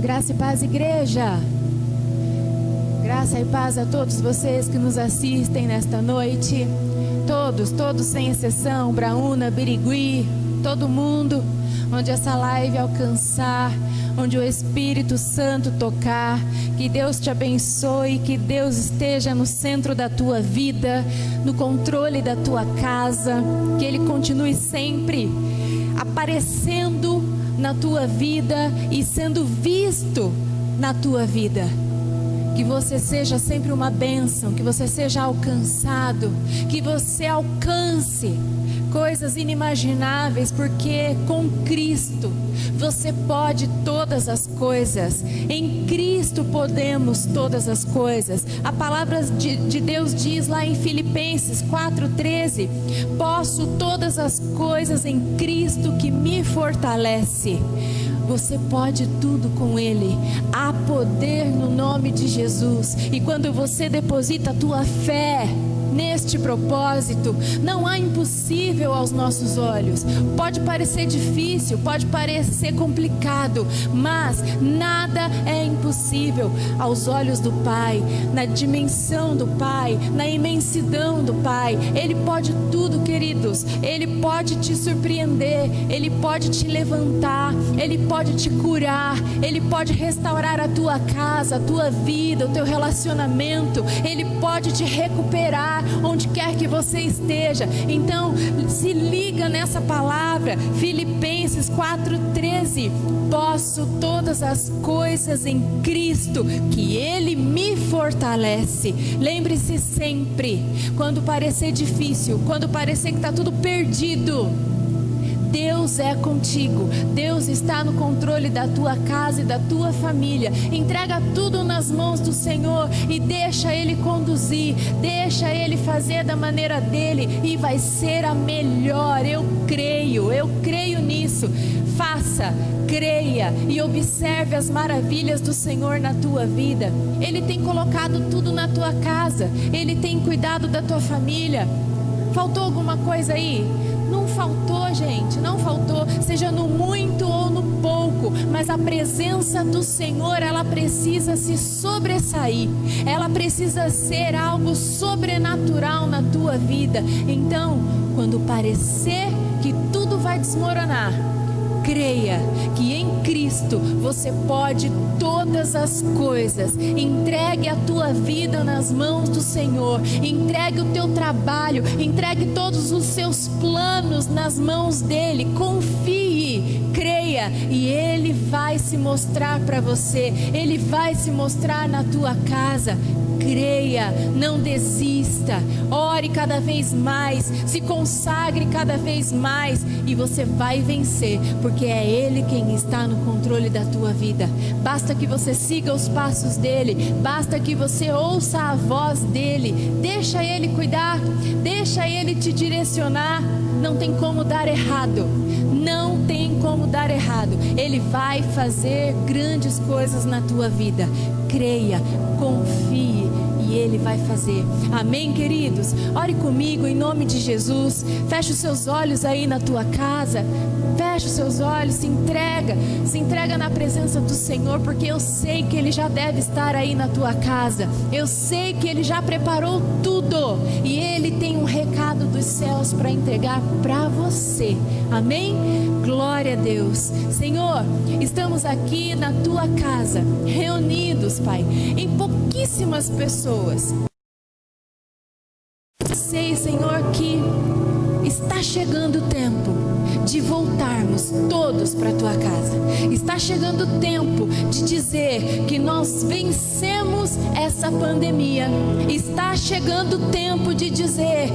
Graça e paz, igreja. Graça e paz a todos vocês que nos assistem nesta noite. Todos sem exceção, Braúna, Birigui, todo mundo. Onde essa live alcançar, onde o Espírito Santo tocar, que Deus te abençoe, que Deus esteja no centro da tua vida, no controle da tua casa, que Ele continue sempre aparecendo na tua vida e sendo visto na tua vida. Que você seja sempre uma bênção, que você seja alcançado, que você alcance coisas inimagináveis, porque com Cristo você pode todas as coisas. Em Cristo podemos todas as coisas. A palavra de Deus diz lá em Filipenses 4:13: posso todas as coisas em Cristo que me fortalece. Você pode tudo com Ele. Há poder no nome de Jesus. E quando você deposita a tua fé neste propósito, não há impossível aos nossos olhos. Pode parecer difícil, pode parecer complicado, mas nada é impossível aos olhos do Pai, na dimensão do Pai, na imensidão do Pai. Ele pode tudo, queridos. Ele pode te surpreender, Ele pode te levantar, Ele pode te curar, Ele pode restaurar a tua casa, a tua vida, o teu relacionamento. Ele pode te recuperar onde quer que você esteja. Então se liga nessa palavra, Filipenses 4:13: posso todas as coisas em Cristo que Ele me fortalece. Lembre-se sempre, quando parecer difícil, quando parecer que está tudo perdido, Deus é contigo. Deus está no controle da tua casa e da tua família. Entrega tudo nas mãos do Senhor e deixa Ele conduzir, deixa Ele fazer da maneira dEle, e vai ser a melhor. Eu creio nisso. Faça, creia e observe as maravilhas do Senhor na tua vida. Ele tem colocado tudo na tua casa, Ele tem cuidado da tua família. Faltou alguma coisa aí? Não faltou, gente, não faltou, seja no muito ou no pouco, mas a presença do Senhor, ela precisa se sobressair, ela precisa ser algo sobrenatural na tua vida. Então, quando parecer que tudo vai desmoronar, creia que em Cristo você pode todas as coisas. Entregue a tua vida nas mãos do Senhor, entregue o teu trabalho, entregue todos os seus planos nas mãos dEle. Confie, creia, e Ele vai se mostrar para você, Ele vai se mostrar na tua casa. Creia, não desista, ore cada vez mais, se consagre cada vez mais, e você vai vencer, porque é Ele quem está no controle da tua vida. Basta que você siga os passos dEle, basta que você ouça a voz dEle, deixa Ele cuidar, deixa Ele te direcionar. Não tem como dar errado, não tem como dar errado. Ele vai fazer grandes coisas na tua vida. Creia, confie, e Ele vai fazer. Amém, queridos? Ore comigo em nome de Jesus. Feche os seus olhos aí na tua casa. Feche os seus olhos, se entrega na presença do Senhor, porque eu sei que Ele já deve estar aí na tua casa. Eu sei que Ele já preparou tudo, e Ele tem um recado dos céus para entregar para você. Amém? Glória a Deus. Senhor, estamos aqui na tua casa, reunidos, Pai, em pouquíssimas pessoas. Sei, Senhor, que está chegando o tempo de voltarmos todos para a tua casa. Está chegando o tempo de dizer que nós vencemos essa pandemia. Está chegando o tempo de dizer: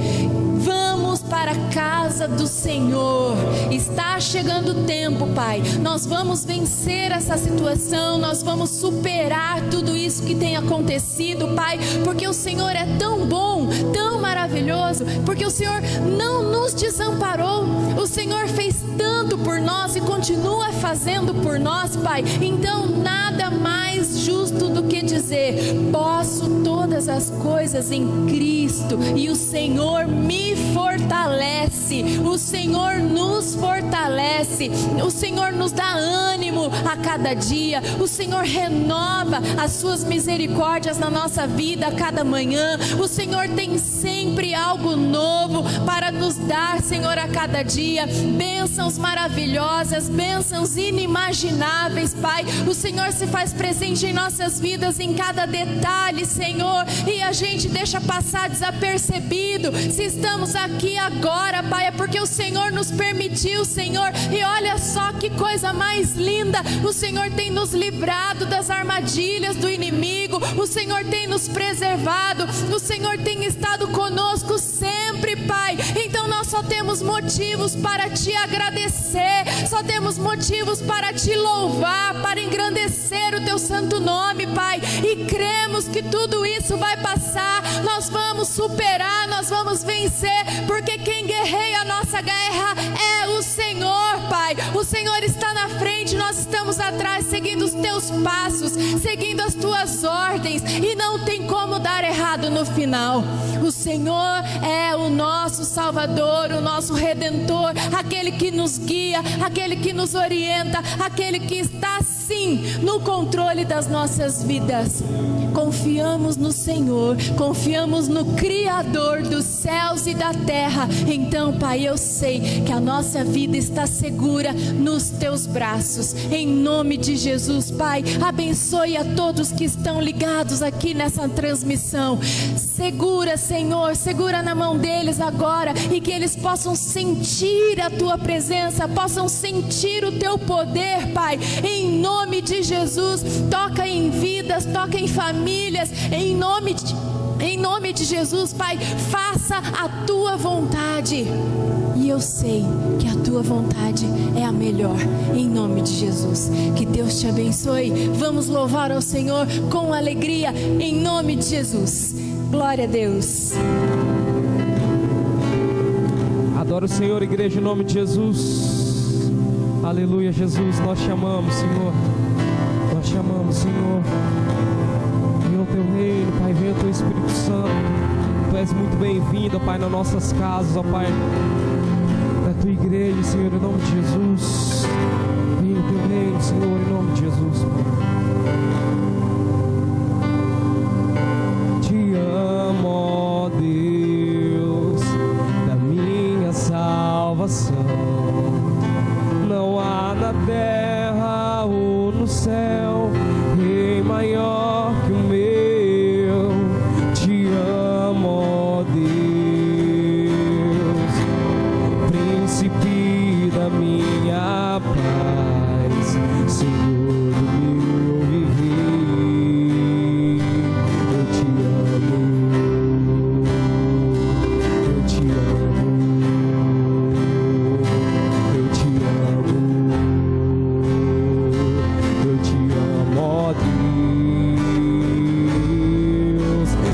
vamos para a casa do Senhor. Está chegando o tempo, Pai. Nós vamos vencer essa situação, nós vamos superar tudo isso que tem acontecido, Pai, porque o Senhor é tão bom, tão maravilhoso, porque o Senhor não nos desamparou. O Senhor fez fez tanto por nós e continua fazendo por nós, Pai. Então nada mais justo do que dizer: posso todas as coisas em Cristo, e o Senhor me fortalece, o Senhor nos fortalece, o Senhor nos dá ânimo a cada dia, o Senhor renova as suas misericórdias na nossa vida a cada manhã, o Senhor tem sempre algo novo para nos dar, Senhor, a cada dia, bênçãos maravilhosas, bênçãos inimagináveis, Pai. O Senhor se faz presente em nossas vidas em cada detalhe, Senhor, e a gente deixa passar desapercebido. Se estamos aqui agora, Pai, é porque o Senhor nos permitiu, Senhor, e olha só que coisa mais linda, o Senhor tem nos livrado das armadilhas do inimigo, o Senhor tem nos preservado, o Senhor tem estado conosco sempre, Pai. Então nós só temos motivos para te agradecer, só temos motivos para te louvar, para engrandecer o teu santo nome, Pai, e cremos que tudo isso vai passar, nós vamos superar, nós vamos vencer, porque quem guerreia a nossa guerra é o Senhor, Pai. O Senhor está na frente, nós estamos atrás, seguindo os teus passos, seguindo as tuas ordens, e não tem como dar errado no final. O Senhor é o nosso Salvador, o nosso Redentor, aquele que nos guia, aquele que nos orienta, aquele que está sim no controle das nossas vidas. Confiamos no Senhor, confiamos no Criador dos céus e da terra. Então, Pai, eu sei que a nossa vida está segura nos teus braços, em nome de Jesus. Pai, abençoe a todos que estão ligados aqui nessa transmissão. Segura, Senhor, segura na mão deles agora, e que eles possam sentir a tua presença, possam sentir o teu poder, Pai, em nome de Jesus. Toca em vidas, toca em famílias, em nome de Jesus, Pai. Faça a tua vontade, e eu sei que a tua vontade é a melhor, em nome de Jesus. Que Deus te abençoe. Vamos louvar ao Senhor com alegria, em nome de Jesus. Glória a Deus. Adoro o Senhor, igreja, em nome de Jesus. Aleluia, Jesus, nós te amamos, Senhor. Nós te amamos, Senhor. Venha o teu reino, Pai, venha o teu Espírito Santo. Tu és muito bem-vindo, Pai, nas nossas casas, ó Pai, na tua igreja, Senhor, em nome de Jesus. Venha o teu reino, Senhor, em nome de Jesus, Pai. Te amo, ó Deus, da minha salvação. Não há na terra ou no céu rei maior que o meu. Te amo, ó Deus, príncipe da minha paz, Senhor do meu viver. Eu te amo, eu te amo, eu te amo, eu te amo, ó Deus.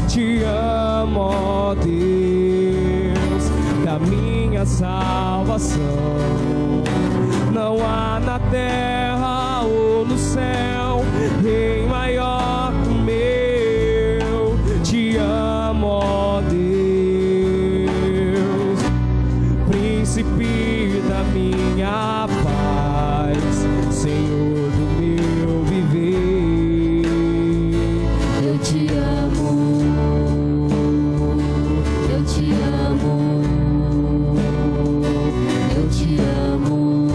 Te amo, ó Deus, da minha salvação. Não há na terra ou no céu rei maior que o meu. Te amo, ó Deus, príncipe da minha paz, Senhor do meu viver. Eu te amo, eu te amo, eu te amo,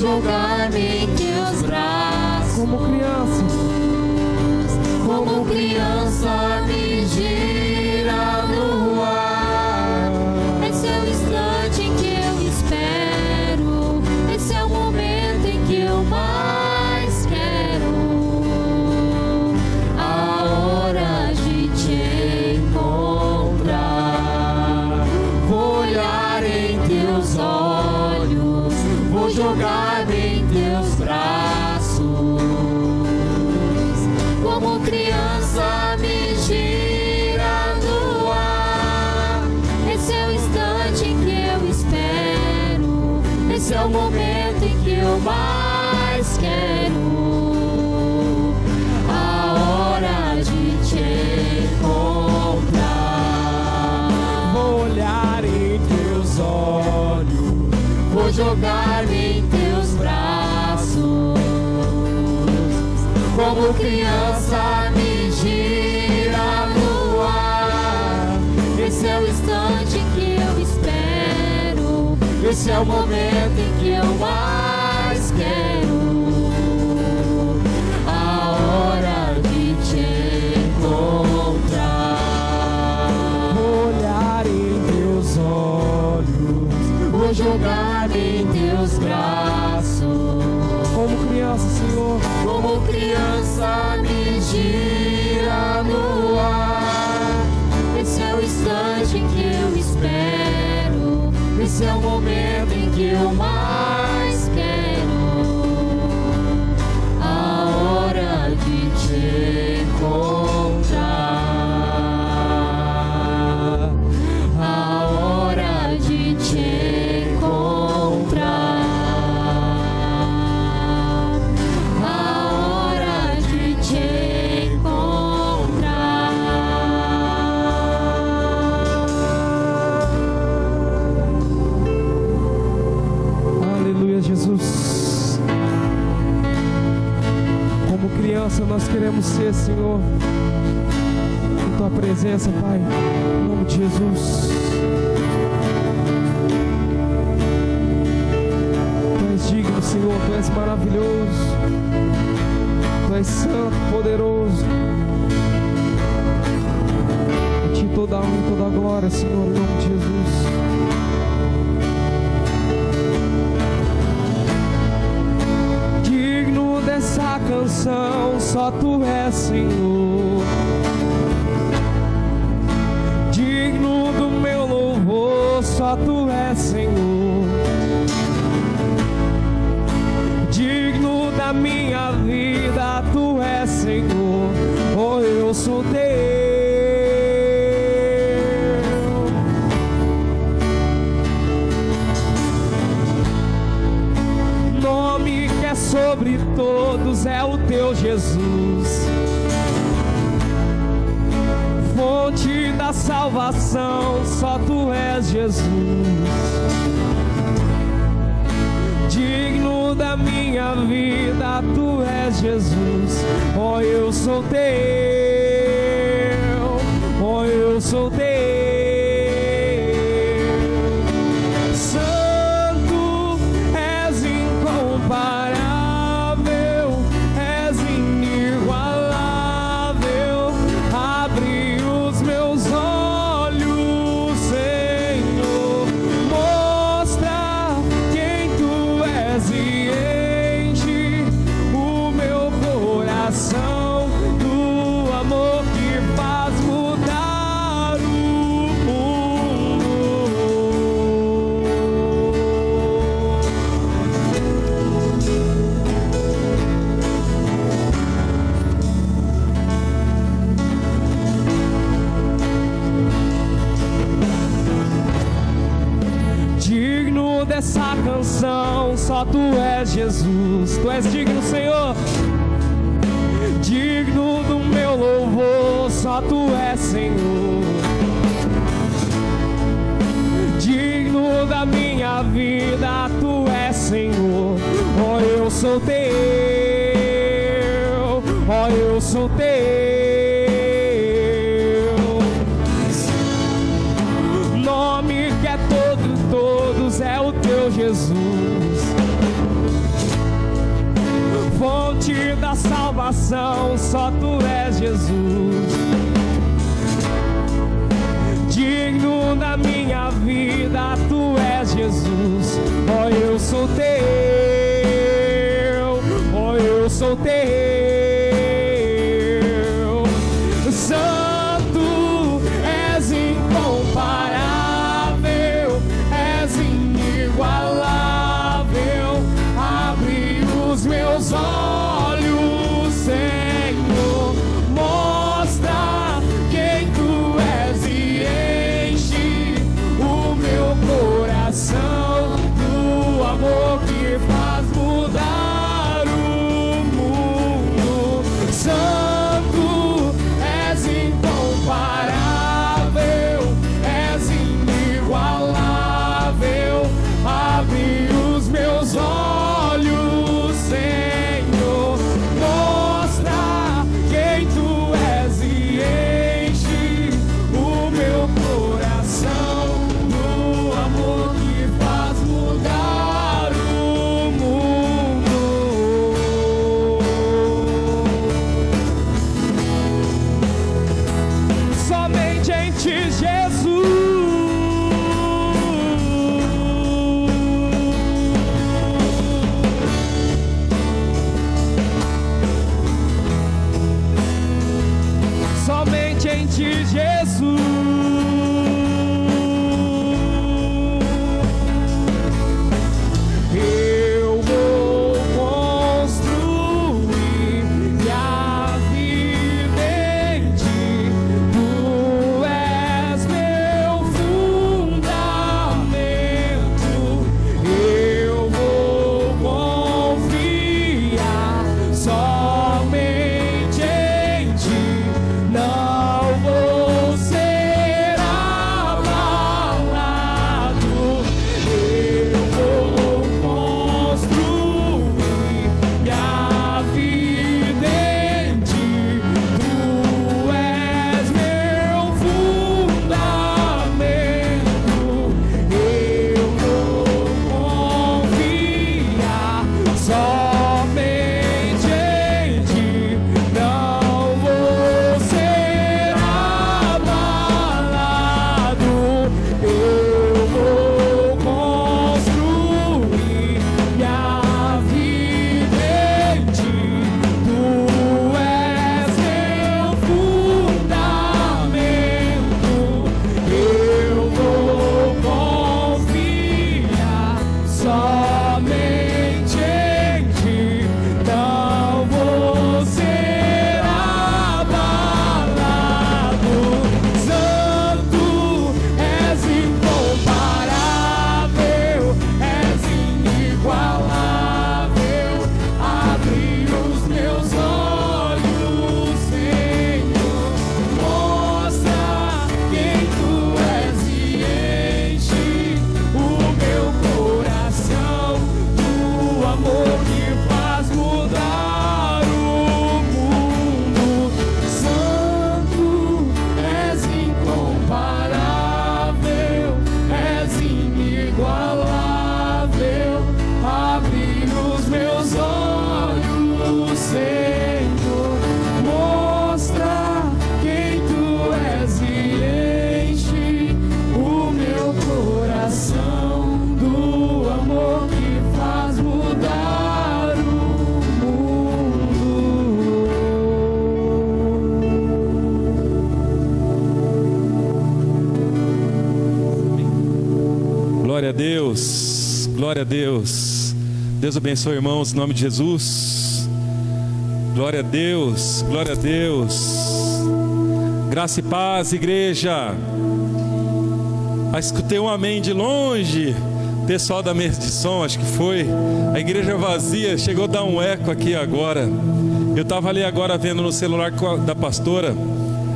jogar-me em teus braços. Como criança, como criança me gira no ar. Esse é o instante em que eu espero, esse é o momento em que eu mais quero. A hora de te encontrar. Vou olhar em teus olhos, vou jogar-me em teus braços. Como criança me gira no ar. Esse é o instante em que eu espero, esse é o momento em que eu mais quero. A hora de te encontrar. vou olhar em teus olhos, Vou jogar-me em teus braços. Como criança me gira no ar. Esse é o instante em que eu espero, esse é o momento em que eu mais quero. A hora de te encontrar. vou olhar em teus olhos, Vou jogar-me em teus braços. como criança, Senhor, Como criança me gira no ar. Esse é o instante em que eu espero, esse é o momento em que eu mais quero. A hora de te encontrar. A hora de te encontrar. A hora de te encontrar. aleluia, Jesus. Como criança nós queremos ser, Senhor, em tua presença, Pai, em nome de Jesus. Tu és digno, Senhor, tu és maravilhoso, tu és santo, poderoso. A ti toda a honra e toda a glória, Senhor, em nome de Jesus. Digno dessa canção, só tu és, Senhor. Digno do meu louvor, só tu és, Senhor. Digno da minha vida, tu és, Senhor. Oh, eu sou teu. Nome que é sobre todos é o teu Jesus. Fonte da salvação, só tu és, Jesus. Digno da minha vida, tu és, Jesus. Oh, eu sou teu. Oh, eu sou teu. Santo, és incomparável, és inigualável. Abre os meus olhos, Senhor. Mostra quem tu és e enche o meu coração do amor que faz mudar o mundo. Digno dessa canção, só tu és, Jesus. Tu és digno, Senhor. Digno do meu louvor, só tu és, Senhor. Digno da minha vida, tu és, Senhor. Oh, eu sou teu. Oh, eu sou teu. Nome que é todo, todos é o teu Jesus. salvação, só tu és Jesus. Digno da minha vida, tu és Jesus. Oh, eu sou teu, oh, eu sou teu. Santo, és incomparável, és inigualável. Abre os meus olhos, Senhor, mostra quem tu és e enche o meu coração do amor que faz mudar o mundo. Santo, és incomparável, és inigualável. Abre os meus olhos, Senhor, mostra quem tu és e enche o meu coração do amor que faz mudar o mundo. Somente em ti, Jesus. Somente em ti, Jesus. Eu vou construir minha vida em ti. Tu és meu fundamento. Eu vou confiar somente em ti. Não vou ser abalado. Eu vou construir minha vida em ti. Tu és meu fundamento. Eu vou confiar somente em ti. Não vou ser abalado. Eu vou construir minha vida em ti. Tu és meu fundamento. Eu vou confiar somente em ti. Não vou ser abalado. Santo, és incomparável, és inigualável. Abre os meus olhos, Senhor, mostra quem tu és e enche o meu coração do amor que faz mudar o mundo. Santo, és incomparável, és inigualável. Abre os meus olhos, Senhor, mostra quem tu és e enche o meu coração do amor que faz mudar o mundo. Glória a Deus, glória a Deus. Deus abençoe, irmãos, em nome de Jesus. Glória a Deus, glória a Deus. Graça e paz, igreja. Escutei um amém de longe. Pessoal da mesa de som, acho que foi. A igreja vazia, chegou a dar um eco aqui agora. Eu estava ali agora vendo no celular da pastora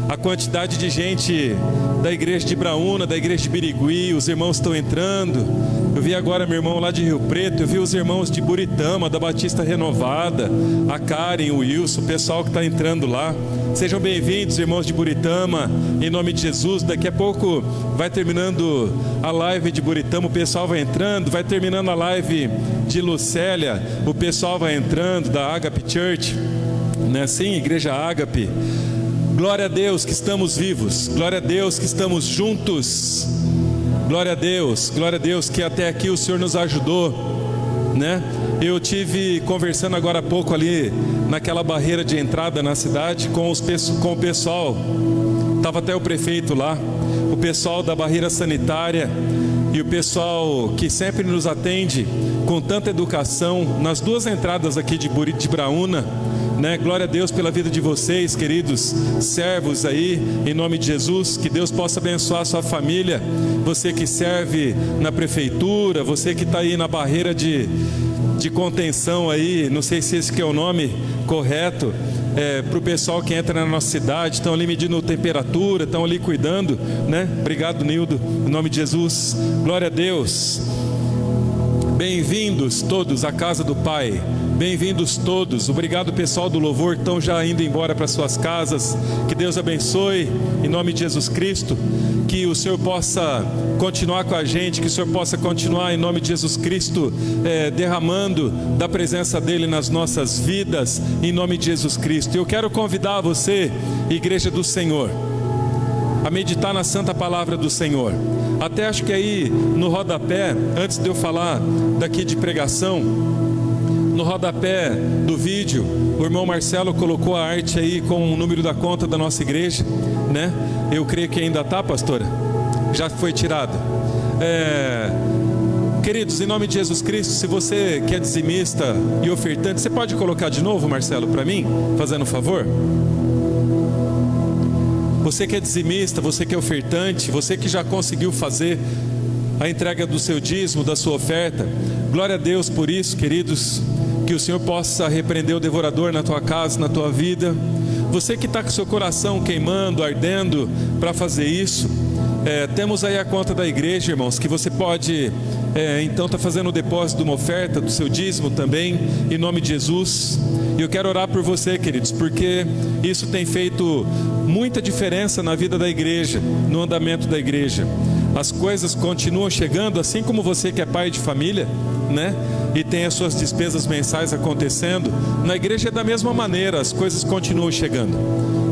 a quantidade de gente da igreja de Braúna, da igreja de Birigui. Os irmãos estão entrando. Eu vi agora meu irmão lá de Rio Preto. Eu vi os irmãos de Buritama, da Batista Renovada, a Karen, o Wilson, o pessoal que está entrando lá. Sejam bem-vindos, irmãos de Buritama, em nome de Jesus. Daqui a pouco vai terminando a live de Buritama, o pessoal vai entrando. Vai terminando a live de Lucélia, o pessoal vai entrando, da Agape Church. Não é assim, Igreja Ágape? Glória a Deus que estamos vivos, glória a Deus que estamos juntos, glória a Deus que até aqui o Senhor nos ajudou, né? Eu tive conversando agora há pouco ali naquela barreira de entrada na cidade com o pessoal, estava até o prefeito lá, o pessoal da barreira sanitária e o pessoal que sempre nos atende com tanta educação nas duas entradas aqui de Braúna, né? Glória a Deus pela vida de vocês, queridos servos aí, em nome de Jesus, que Deus possa abençoar a sua família, você que serve na prefeitura, você que está aí na barreira de contenção aí, não sei se esse que é o nome correto, para o pessoal que entra na nossa cidade, estão ali medindo temperatura, estão ali cuidando, né? Obrigado, Nildo, em nome de Jesus, glória a Deus. Bem-vindos todos à casa do Pai, bem-vindos todos. Obrigado pessoal do louvor que estão já indo embora para suas casas. Que Deus abençoe em nome de Jesus Cristo. Que o Senhor possa continuar com a gente, que o Senhor possa continuar em nome de Jesus Cristo derramando da presença dEle nas nossas vidas, em nome de Jesus Cristo. Eu quero convidar você, Igreja do Senhor, a meditar na santa palavra do Senhor. Até acho que aí no rodapé, antes de eu falar daqui de pregação, no rodapé do vídeo, o irmão Marcelo colocou a arte aí com o número da conta da nossa igreja, né? Eu creio que ainda está, pastora? Já foi tirada. Queridos, em nome de Jesus Cristo, se você que é dizimista e ofertante, você pode colocar de novo, Marcelo, para mim, fazendo um favor? Você que é dizimista, você que é ofertante, você que já conseguiu fazer a entrega do seu dízimo, da sua oferta, glória a Deus por isso, queridos, que o Senhor possa repreender o devorador na tua casa, na tua vida. Você que está com seu coração queimando, ardendo para fazer isso, temos aí a conta da igreja, irmãos, que você pode então está fazendo o depósito de uma oferta, do seu dízimo também, em nome de Jesus. E eu quero orar por você, queridos, porque isso tem feito muita diferença na vida da igreja, no andamento da igreja. As coisas continuam chegando, assim como você que é pai de família, né? E tem as suas despesas mensais acontecendo, na igreja é da mesma maneira, as coisas continuam chegando.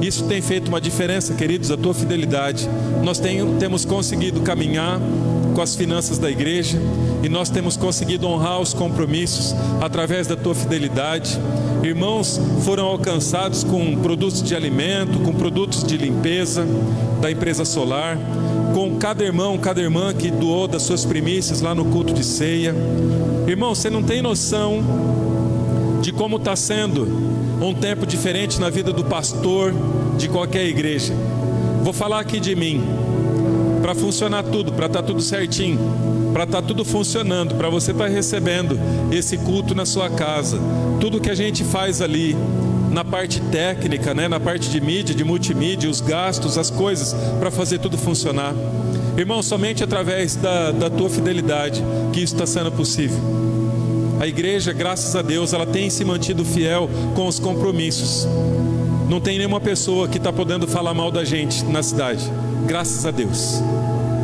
Isso tem feito uma diferença, queridos, a tua fidelidade. Nós temos conseguido caminhar com as finanças da igreja e nós temos conseguido honrar os compromissos através da tua fidelidade. Irmãos foram alcançados com produtos de alimento, com produtos de limpeza da empresa solar, com cada irmão, cada irmã que doou das suas primícias lá no culto de ceia. Irmão, você não tem noção de como está sendo um tempo diferente na vida do pastor de qualquer igreja. Vou falar aqui de mim. Para funcionar tudo, para estar tudo certinho, para estar tudo funcionando, para você estar recebendo esse culto na sua casa, tudo que a gente faz ali, na parte técnica, né, na parte de mídia, de multimídia, os gastos, as coisas, para fazer tudo funcionar. Irmão, somente através da tua fidelidade que isso está sendo possível. A igreja, graças a Deus, ela tem se mantido fiel com os compromissos. Não tem nenhuma pessoa que está podendo falar mal da gente na cidade. Graças a Deus.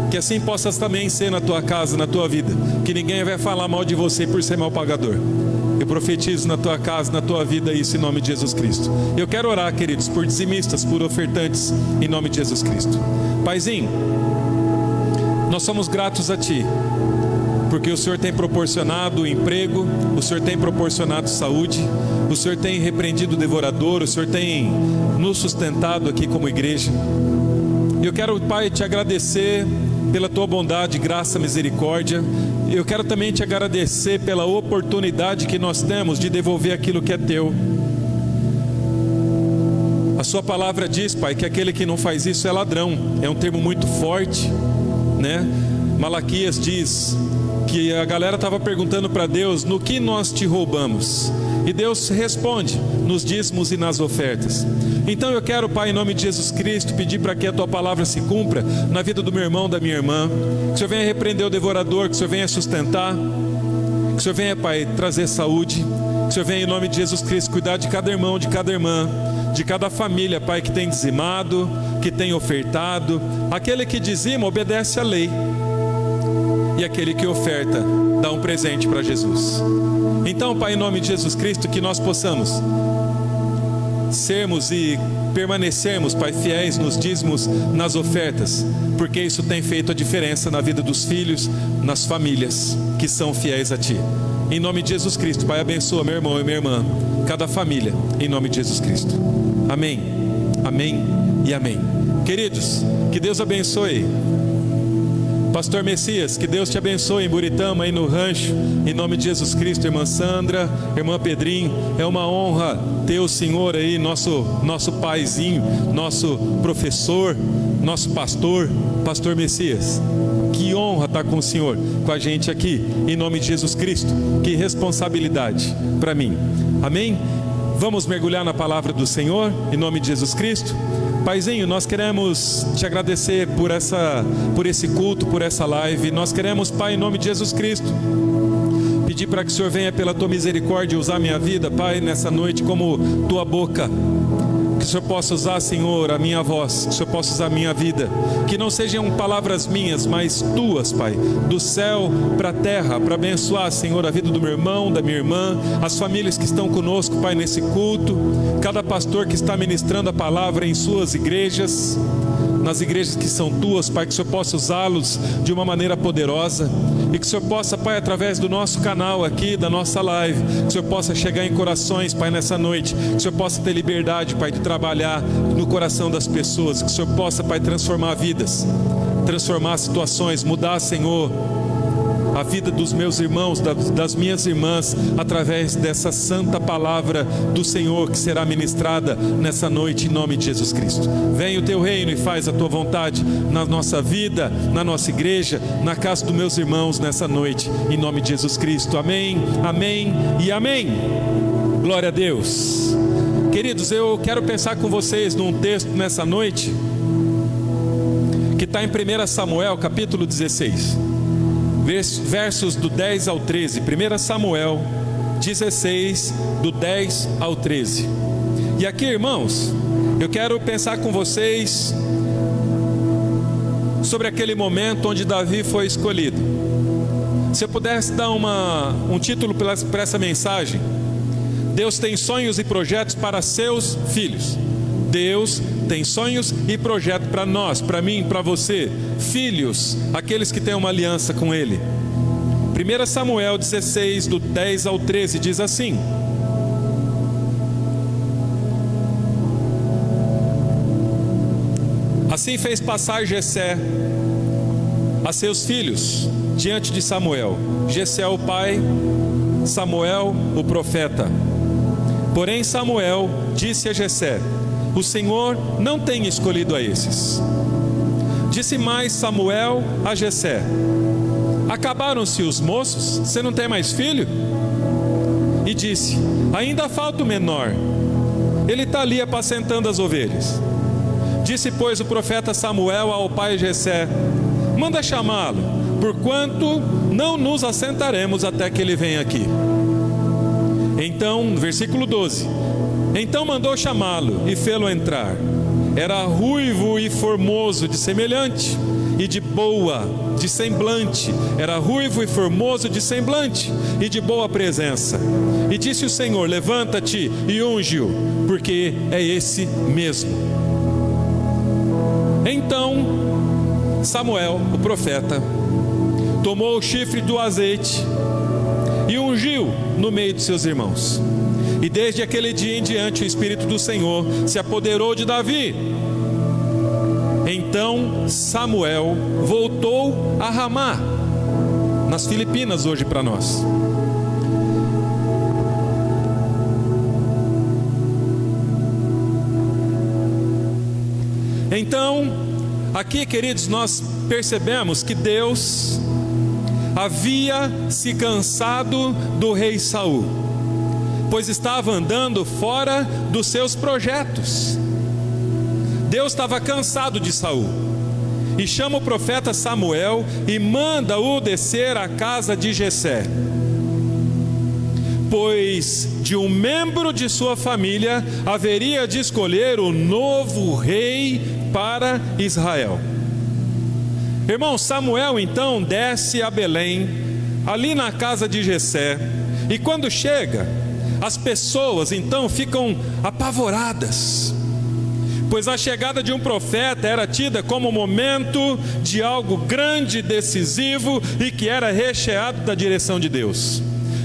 Que assim possas também ser na tua casa, na tua vida. Que ninguém vai falar mal de você por ser mal pagador. Eu profetizo na tua casa, na tua vida isso em nome de Jesus Cristo. Eu quero orar, queridos, por dizimistas, por ofertantes, em nome de Jesus Cristo. Paizinho, nós somos gratos a Ti, porque o Senhor tem proporcionado emprego, o Senhor tem proporcionado saúde, o Senhor tem repreendido o devorador, o Senhor tem nos sustentado aqui como igreja. Eu quero, Pai, Te agradecer pela Tua bondade, graça, misericórdia. Eu quero também Te agradecer pela oportunidade que nós temos de devolver aquilo que é Teu. A Sua palavra diz, Pai, que aquele que não faz isso é ladrão. É um termo muito forte, né? Malaquias diz que a galera estava perguntando para Deus, no que nós te roubamos? E Deus responde, nos dízimos e nas ofertas. Então eu quero, Pai, em nome de Jesus Cristo, pedir para que a Tua palavra se cumpra na vida do meu irmão, da minha irmã. Que o Senhor venha repreender o devorador, que o Senhor venha sustentar, que o Senhor venha, Pai, trazer saúde. Que o Senhor venha, em nome de Jesus Cristo, cuidar de cada irmão, de cada irmã, de cada família, Pai, que tem dizimado, que tem ofertado. Aquele que dizima obedece à lei, e aquele que oferta dá um presente para Jesus. Então, Pai, em nome de Jesus Cristo, que nós possamos sermos e permanecermos, Pai, fiéis nos dízimos, nas ofertas, porque isso tem feito a diferença na vida dos filhos, nas famílias que são fiéis a Ti. Em nome de Jesus Cristo, Pai, abençoa meu irmão e minha irmã, cada família, em nome de Jesus Cristo. Amém, amém e amém. Queridos, que Deus abençoe. Pastor Messias, que Deus te abençoe em Buritama, aí no rancho, em nome de Jesus Cristo. Irmã Sandra, irmã Pedrinho, é uma honra ter o Senhor aí, nosso paizinho, nosso professor, nosso pastor, Pastor Messias. Que honra estar com o Senhor, com a gente aqui, em nome de Jesus Cristo. Que responsabilidade para mim. Amém? Vamos mergulhar na palavra do Senhor, em nome de Jesus Cristo. Paizinho, nós queremos te agradecer por esse culto, por essa live. Nós queremos, Pai, em nome de Jesus Cristo, pedir para que o Senhor venha pela Tua misericórdia usar minha vida, Pai, nessa noite como Tua boca. Que o Senhor possa usar, Senhor, a minha voz, que o Senhor possa usar a minha vida. Que não sejam palavras minhas, mas Tuas, Pai, do céu para a terra, para abençoar, Senhor, a vida do meu irmão, da minha irmã, as famílias que estão conosco, Pai, nesse culto, cada pastor que está ministrando a palavra em suas igrejas, nas igrejas que são Tuas, Pai, que o Senhor possa usá-los de uma maneira poderosa, e que o Senhor possa, Pai, através do nosso canal aqui, da nossa live, que o Senhor possa chegar em corações, Pai, nessa noite, que o Senhor possa ter liberdade, Pai, de trabalhar no coração das pessoas, que o Senhor possa, Pai, transformar vidas, transformar situações, mudar, Senhor, a vida dos meus irmãos, das minhas irmãs, através dessa santa palavra do Senhor que será ministrada nessa noite, em nome de Jesus Cristo. Venha o Teu reino e faz a Tua vontade na nossa vida, na nossa igreja, na casa dos meus irmãos nessa noite, em nome de Jesus Cristo. Amém, amém e amém. Glória a Deus. Queridos, eu quero pensar com vocês num texto nessa noite que está em 1 Samuel, capítulo 16, versos do 10 ao 13. 1 Samuel 16, do 10 ao 13. E aqui, irmãos, eu quero pensar com vocês sobre aquele momento onde Davi foi escolhido. Se eu pudesse dar um título para essa mensagem: Deus tem sonhos e projetos para seus filhos. Deus tem sonhos e projetos para nós, para mim, para você, filhos, aqueles que têm uma aliança com Ele. 1 Samuel 16, do 10 ao 13, diz assim: Assim fez passar Jessé a seus filhos diante de Samuel. Jessé o pai, Samuel o profeta. Porém Samuel disse a Jessé: O Senhor não tem escolhido a esses. Disse mais Samuel a Jessé: Acabaram-se os moços? Você não tem mais filho? E disse: Ainda falta o menor. Ele está ali apacentando as ovelhas. Disse, pois, o profeta Samuel ao pai Jessé: Manda chamá-lo, porquanto não nos assentaremos até que ele venha aqui. Então, versículo 12: Então mandou chamá-lo e fê-lo entrar. Era ruivo e formoso de semelhante, e de boa de semblante. Era ruivo e formoso de semblante, e de boa presença. E disse o Senhor: Levanta-te e unge-o, porque é esse mesmo. Então Samuel, o profeta, tomou o chifre do azeite e ungiu no meio de seus irmãos. E desde aquele dia em diante o Espírito do Senhor se apoderou de Davi. Então Samuel voltou a Ramá, nas Filipinas hoje para nós. Então, aqui, queridos, nós percebemos que Deus havia se cansado do rei Saul, pois estava andando fora dos seus projetos. Deus estava cansado de Saul e chama o profeta Samuel e manda-o descer à casa de Jessé, pois de um membro de sua família haveria de escolher o novo rei para Israel. Irmão, Samuel então desce a Belém, ali na casa de Jessé, e quando chega, as pessoas então ficam apavoradas, pois a chegada de um profeta era tida como momento de algo grande, decisivo e que era recheado da direção de Deus.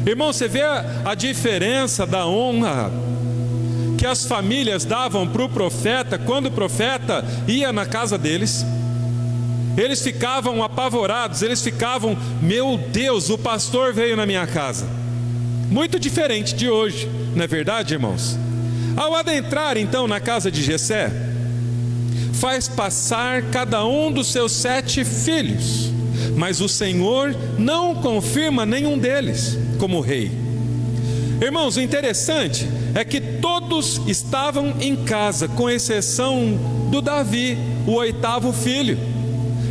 Irmão, você vê a diferença da honra que as famílias davam para o profeta quando o profeta ia na casa deles? Eles ficavam apavorados, eles ficavam: meu Deus, o pastor veio na minha casa. Muito diferente de hoje, não é verdade, irmãos? Ao adentrar então na casa de Jessé, faz passar cada um dos seus 7 filhos, mas o Senhor não confirma nenhum deles como rei. Irmãos, o interessante é que todos estavam em casa, com exceção do Davi, o 8º filho.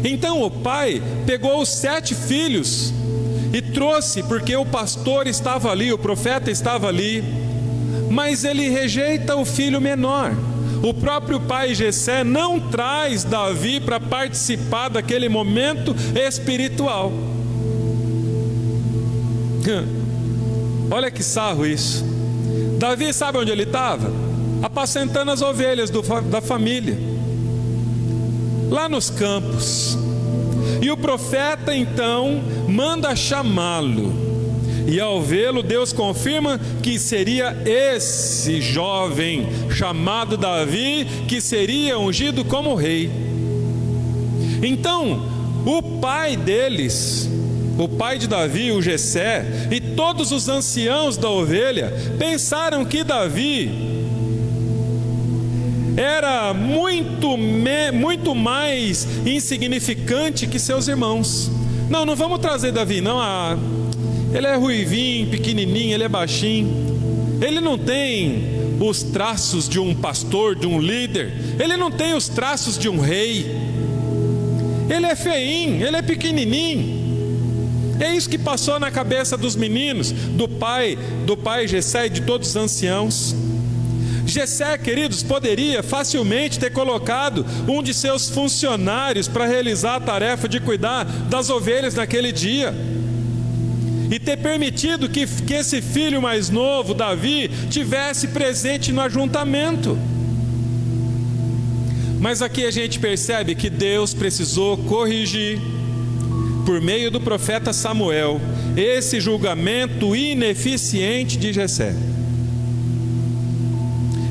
Então o pai pegou os 7 filhos e trouxe, porque o pastor estava ali, o profeta estava ali, mas ele rejeita o filho menor. O próprio pai Jessé não traz Davi para participar daquele momento espiritual. Olha que sarro isso. Davi sabe onde ele estava? Apacentando as ovelhas da família, lá nos campos. E o profeta então manda chamá-lo, e ao vê-lo Deus confirma que seria esse jovem chamado Davi que seria ungido como rei. Então o pai deles, o pai de Davi, o Jessé, e todos os anciãos da ovelha pensaram que Davi era muito mais insignificante que seus irmãos. Não vamos trazer Davi, não. Ele é ruivinho, pequenininho, ele é baixinho, ele não tem os traços de um pastor, de um líder, ele não tem os traços de um rei, ele é feinho, ele é pequenininho. É isso que passou na cabeça dos meninos, do pai Jessé e de todos os anciãos. Jessé, queridos, poderia facilmente ter colocado um de seus funcionários para realizar a tarefa de cuidar das ovelhas naquele dia, e ter permitido que esse filho mais novo, Davi, tivesse presente no ajuntamento. Mas aqui a gente percebe que Deus precisou corrigir, por meio do profeta Samuel, esse julgamento ineficiente de Jessé.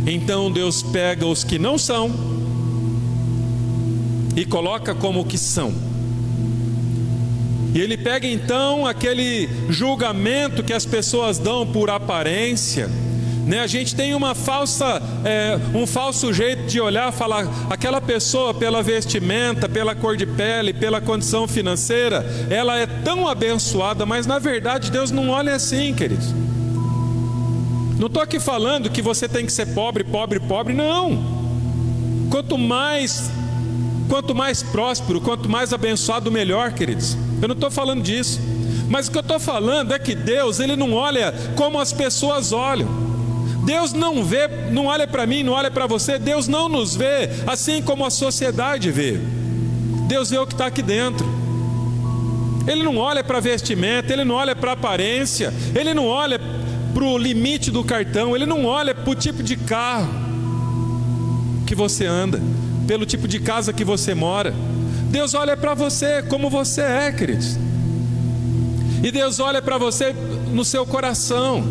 Então Deus pega os que não são e coloca como que são. E Ele pega então aquele julgamento que as pessoas dão por aparência, né? A gente tem um falso jeito de olhar, falar: aquela pessoa, pela vestimenta, pela cor de pele, pela condição financeira, ela é tão abençoada. Mas na verdade Deus não olha assim, queridos. Não estou aqui falando que você tem que ser pobre, não. Quanto mais próspero, quanto mais abençoado, melhor, queridos. Eu não estou falando disso. Mas o que eu estou falando é que Deus, Ele não olha como as pessoas olham. Deus não vê, não olha para mim, não olha para você. Deus não nos vê assim como a sociedade vê. Deus vê o que está aqui dentro. Ele não olha para a vestimenta, Ele não olha para a aparência, Ele não olha para o limite do cartão, Ele não olha para o tipo de carro que você anda, pelo tipo de casa que você mora. Deus olha para você como você é, queridos. E Deus olha para você no seu coração.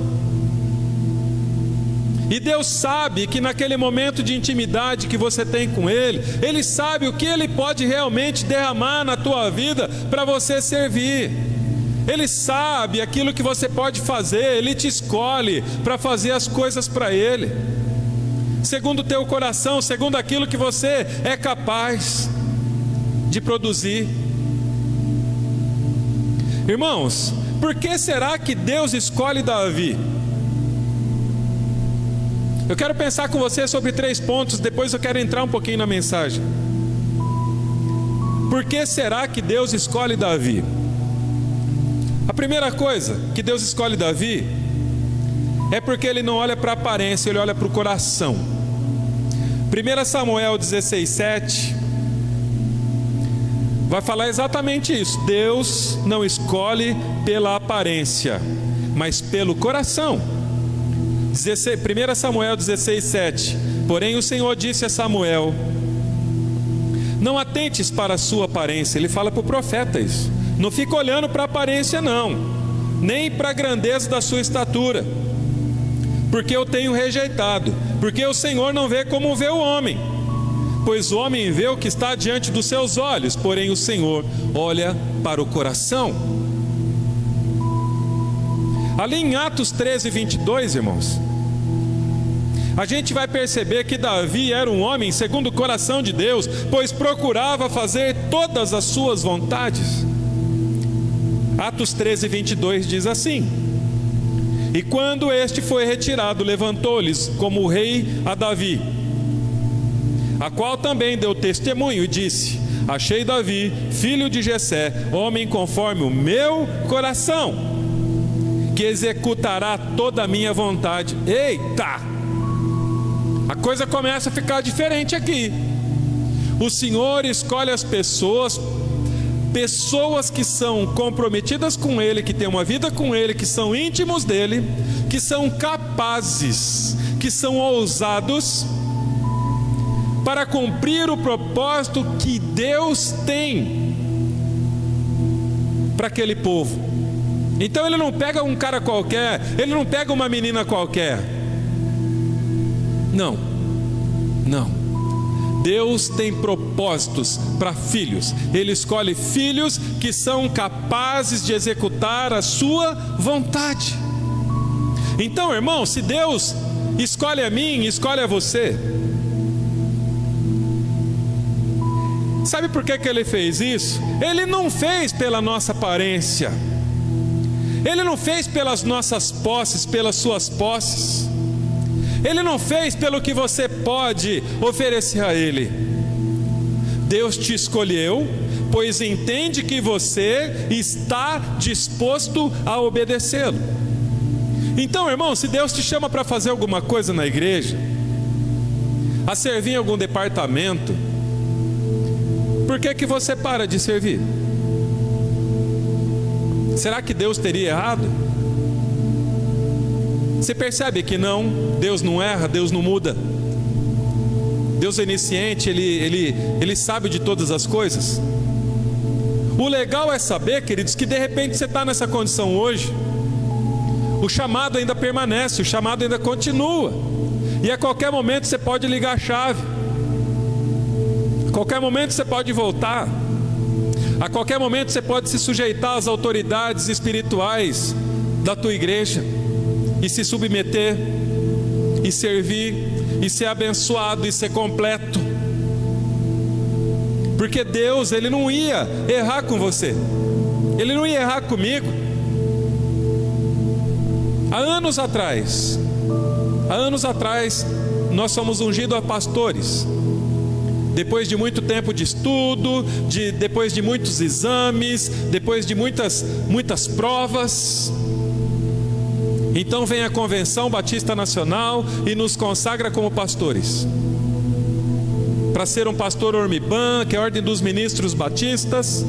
E Deus sabe que naquele momento de intimidade que você tem com Ele, Ele sabe o que Ele pode realmente derramar na tua vida para você servir. Ele sabe aquilo que você pode fazer. Ele te escolhe para fazer as coisas para Ele, segundo o teu coração, segundo aquilo que você é capaz de produzir. Irmãos, por que será que Deus escolhe Davi? Eu quero pensar com você sobre 3 pontos, depois eu quero entrar um pouquinho na mensagem. Por que será que Deus escolhe Davi? A primeira coisa que Deus escolhe Davi é porque Ele não olha para a aparência, Ele olha para o coração. 1 Samuel 16:7 vai falar exatamente isso. Deus não escolhe pela aparência, mas pelo coração. 1 Samuel 16:7. Porém o Senhor disse a Samuel: não atentes para a sua aparência. Ele fala para o profeta isso. Não fica olhando para a aparência não, nem para a grandeza da sua estatura, porque eu tenho rejeitado. Porque o Senhor não vê como vê o homem, pois o homem vê o que está diante dos seus olhos, porém o Senhor olha para o coração. Ali em Atos 13:22, irmãos, a gente vai perceber que Davi era um homem segundo o coração de Deus, pois procurava fazer todas as suas vontades. Atos 13:22 diz assim: e quando este foi retirado, levantou-lhes como rei a Davi, a qual também deu testemunho e disse: achei Davi, filho de Jessé, homem conforme o meu coração, que executará toda a minha vontade. Eita! A coisa começa a ficar diferente aqui. O Senhor escolhe as pessoas que são comprometidas com Ele, que têm uma vida com Ele, que são íntimos dEle, que são capazes, que são ousados, para cumprir o propósito que Deus tem para aquele povo. Então Ele não pega um cara qualquer, Ele não pega uma menina qualquer. Não, não. Deus tem propósitos para filhos. Ele escolhe filhos que são capazes de executar a sua vontade. Então, irmão, se Deus escolhe a mim, escolhe a você, sabe por que Ele fez isso? Ele não fez pela nossa aparência, Ele não fez pelas nossas posses, pelas suas posses, Ele não fez pelo que você pode oferecer a Ele. Deus te escolheu, pois entende que você está disposto a obedecê-lo. Então, irmão, se Deus te chama para fazer alguma coisa na igreja, a servir em algum departamento, por que você para de servir? Será que Deus teria errado? Você percebe que não, Deus não erra, Deus não muda. Deus é onisciente, Ele sabe de todas as coisas. O legal é saber, queridos, que de repente você está nessa condição hoje, o chamado ainda permanece, o chamado ainda continua, e a qualquer momento você pode ligar a chave, a qualquer momento você pode voltar, a qualquer momento você pode se sujeitar às autoridades espirituais da tua igreja, e se submeter, e servir, e ser abençoado, e ser completo. Porque Deus, Ele não ia errar com você, Ele não ia errar comigo. Há anos atrás, nós fomos ungidos a pastores, depois de muito tempo de estudo, depois de muitos exames, depois de muitas provas. Então vem a Convenção Batista Nacional e nos consagra como pastores, para ser um pastor Ormiban, que é a Ordem dos Ministros Batistas,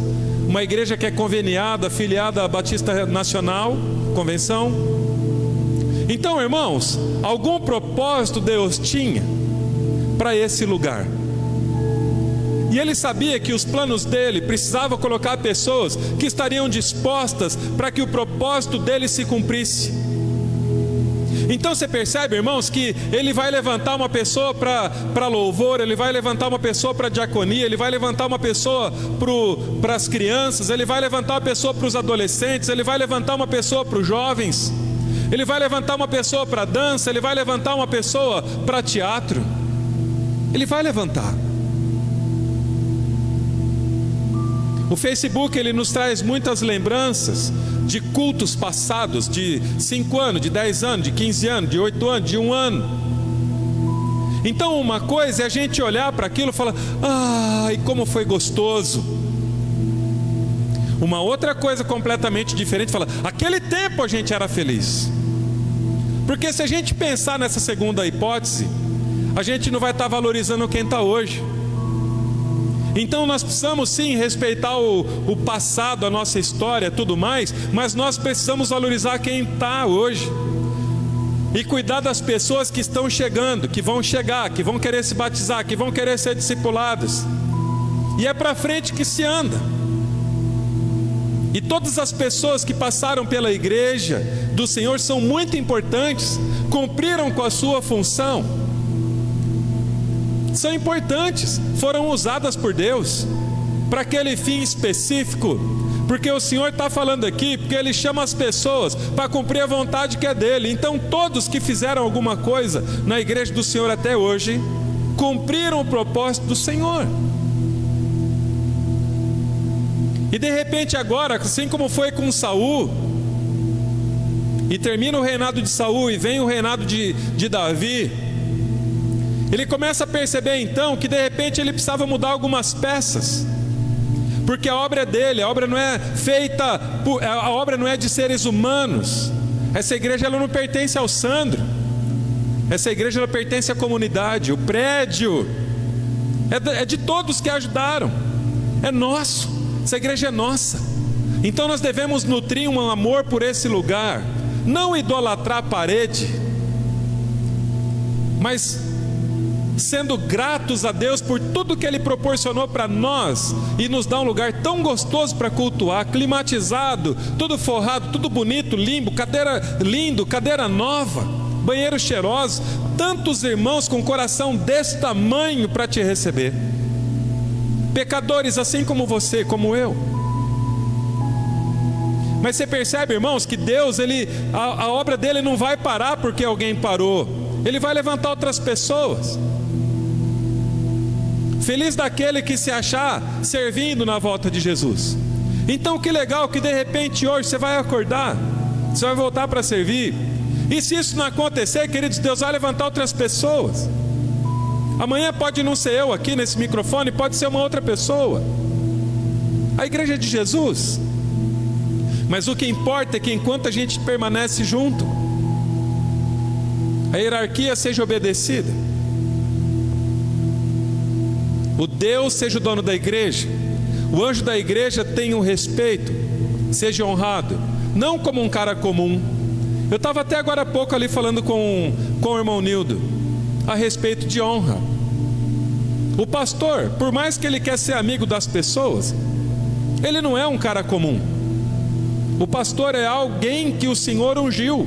uma igreja que é conveniada, afiliada à Batista Nacional, Convenção. Então, irmãos, algum propósito Deus tinha para esse lugar, e Ele sabia que os planos dEle precisavam colocar pessoas que estariam dispostas para que o propósito dEle se cumprisse. Então você percebe, irmãos, que Ele vai levantar uma pessoa para louvor, Ele vai levantar uma pessoa para diaconia, Ele vai levantar uma pessoa para as crianças, Ele vai levantar uma pessoa para os adolescentes, Ele vai levantar uma pessoa para os jovens, Ele vai levantar uma pessoa para dança, Ele vai levantar uma pessoa para teatro. Ele vai levantar. O Facebook, ele nos traz muitas lembranças de cultos passados, de 5 anos, de 10 anos, de 15 anos, de 8 anos, de 1 ano. Então uma coisa é a gente olhar para aquilo e falar: ai, como foi gostoso. Uma outra coisa completamente diferente é falar: aquele tempo a gente era feliz. Porque se a gente pensar nessa segunda hipótese, a gente não vai estar valorizando quem está hoje. Então nós precisamos sim respeitar o passado, a nossa história, tudo mais, mas nós precisamos valorizar quem está hoje. e cuidar das pessoas que estão chegando, que vão chegar, que vão querer se batizar, que vão querer ser discipulados. E é para frente que se anda. E todas as pessoas que passaram pela igreja do Senhor são muito importantes, cumpriram com a sua função, são importantes, foram usadas por Deus para aquele fim específico, porque o Senhor está falando aqui, porque Ele chama as pessoas para cumprir a vontade que é dEle. Então todos que fizeram alguma coisa na igreja do Senhor até hoje, cumpriram o propósito do Senhor. E de repente agora, assim como foi com Saul, e termina o reinado de Saul e vem o reinado de Davi, ele começa a perceber então que de repente ele precisava mudar algumas peças, porque a obra é dele, a obra não é feita, a obra não é de seres humanos. Essa igreja ela não pertence ao Sandro, essa igreja ela pertence à comunidade, o prédio é de todos que ajudaram, é nosso. Essa igreja é nossa, então nós devemos nutrir um amor por esse lugar, não idolatrar a parede, mas sendo gratos a Deus por tudo que Ele proporcionou para nós, e nos dá um lugar tão gostoso para cultuar, climatizado, tudo forrado, tudo bonito, limpo, cadeira nova, banheiro cheiroso, tantos irmãos com coração desse tamanho para te receber. Pecadores assim como você, como eu. Mas você percebe, irmãos, que Deus, a obra dele não vai parar porque alguém parou. Ele vai levantar outras pessoas. Feliz daquele que se achar servindo na volta de Jesus. Então que legal que de repente hoje você vai acordar, você vai voltar para servir. E se isso não acontecer, queridos, Deus vai levantar outras pessoas. Amanhã pode não ser eu aqui nesse microfone, pode ser uma outra pessoa. A igreja é de Jesus. Mas o que importa é que enquanto a gente permanece junto, a hierarquia seja obedecida. O Deus seja o dono da igreja. O anjo da igreja tenha um respeito, seja honrado, não como um cara comum. Eu estava até agora há pouco ali falando com o irmão Nildo a respeito de honra. O pastor, por mais que ele quer ser amigo das pessoas, ele não é um cara comum. O pastor é alguém que o Senhor ungiu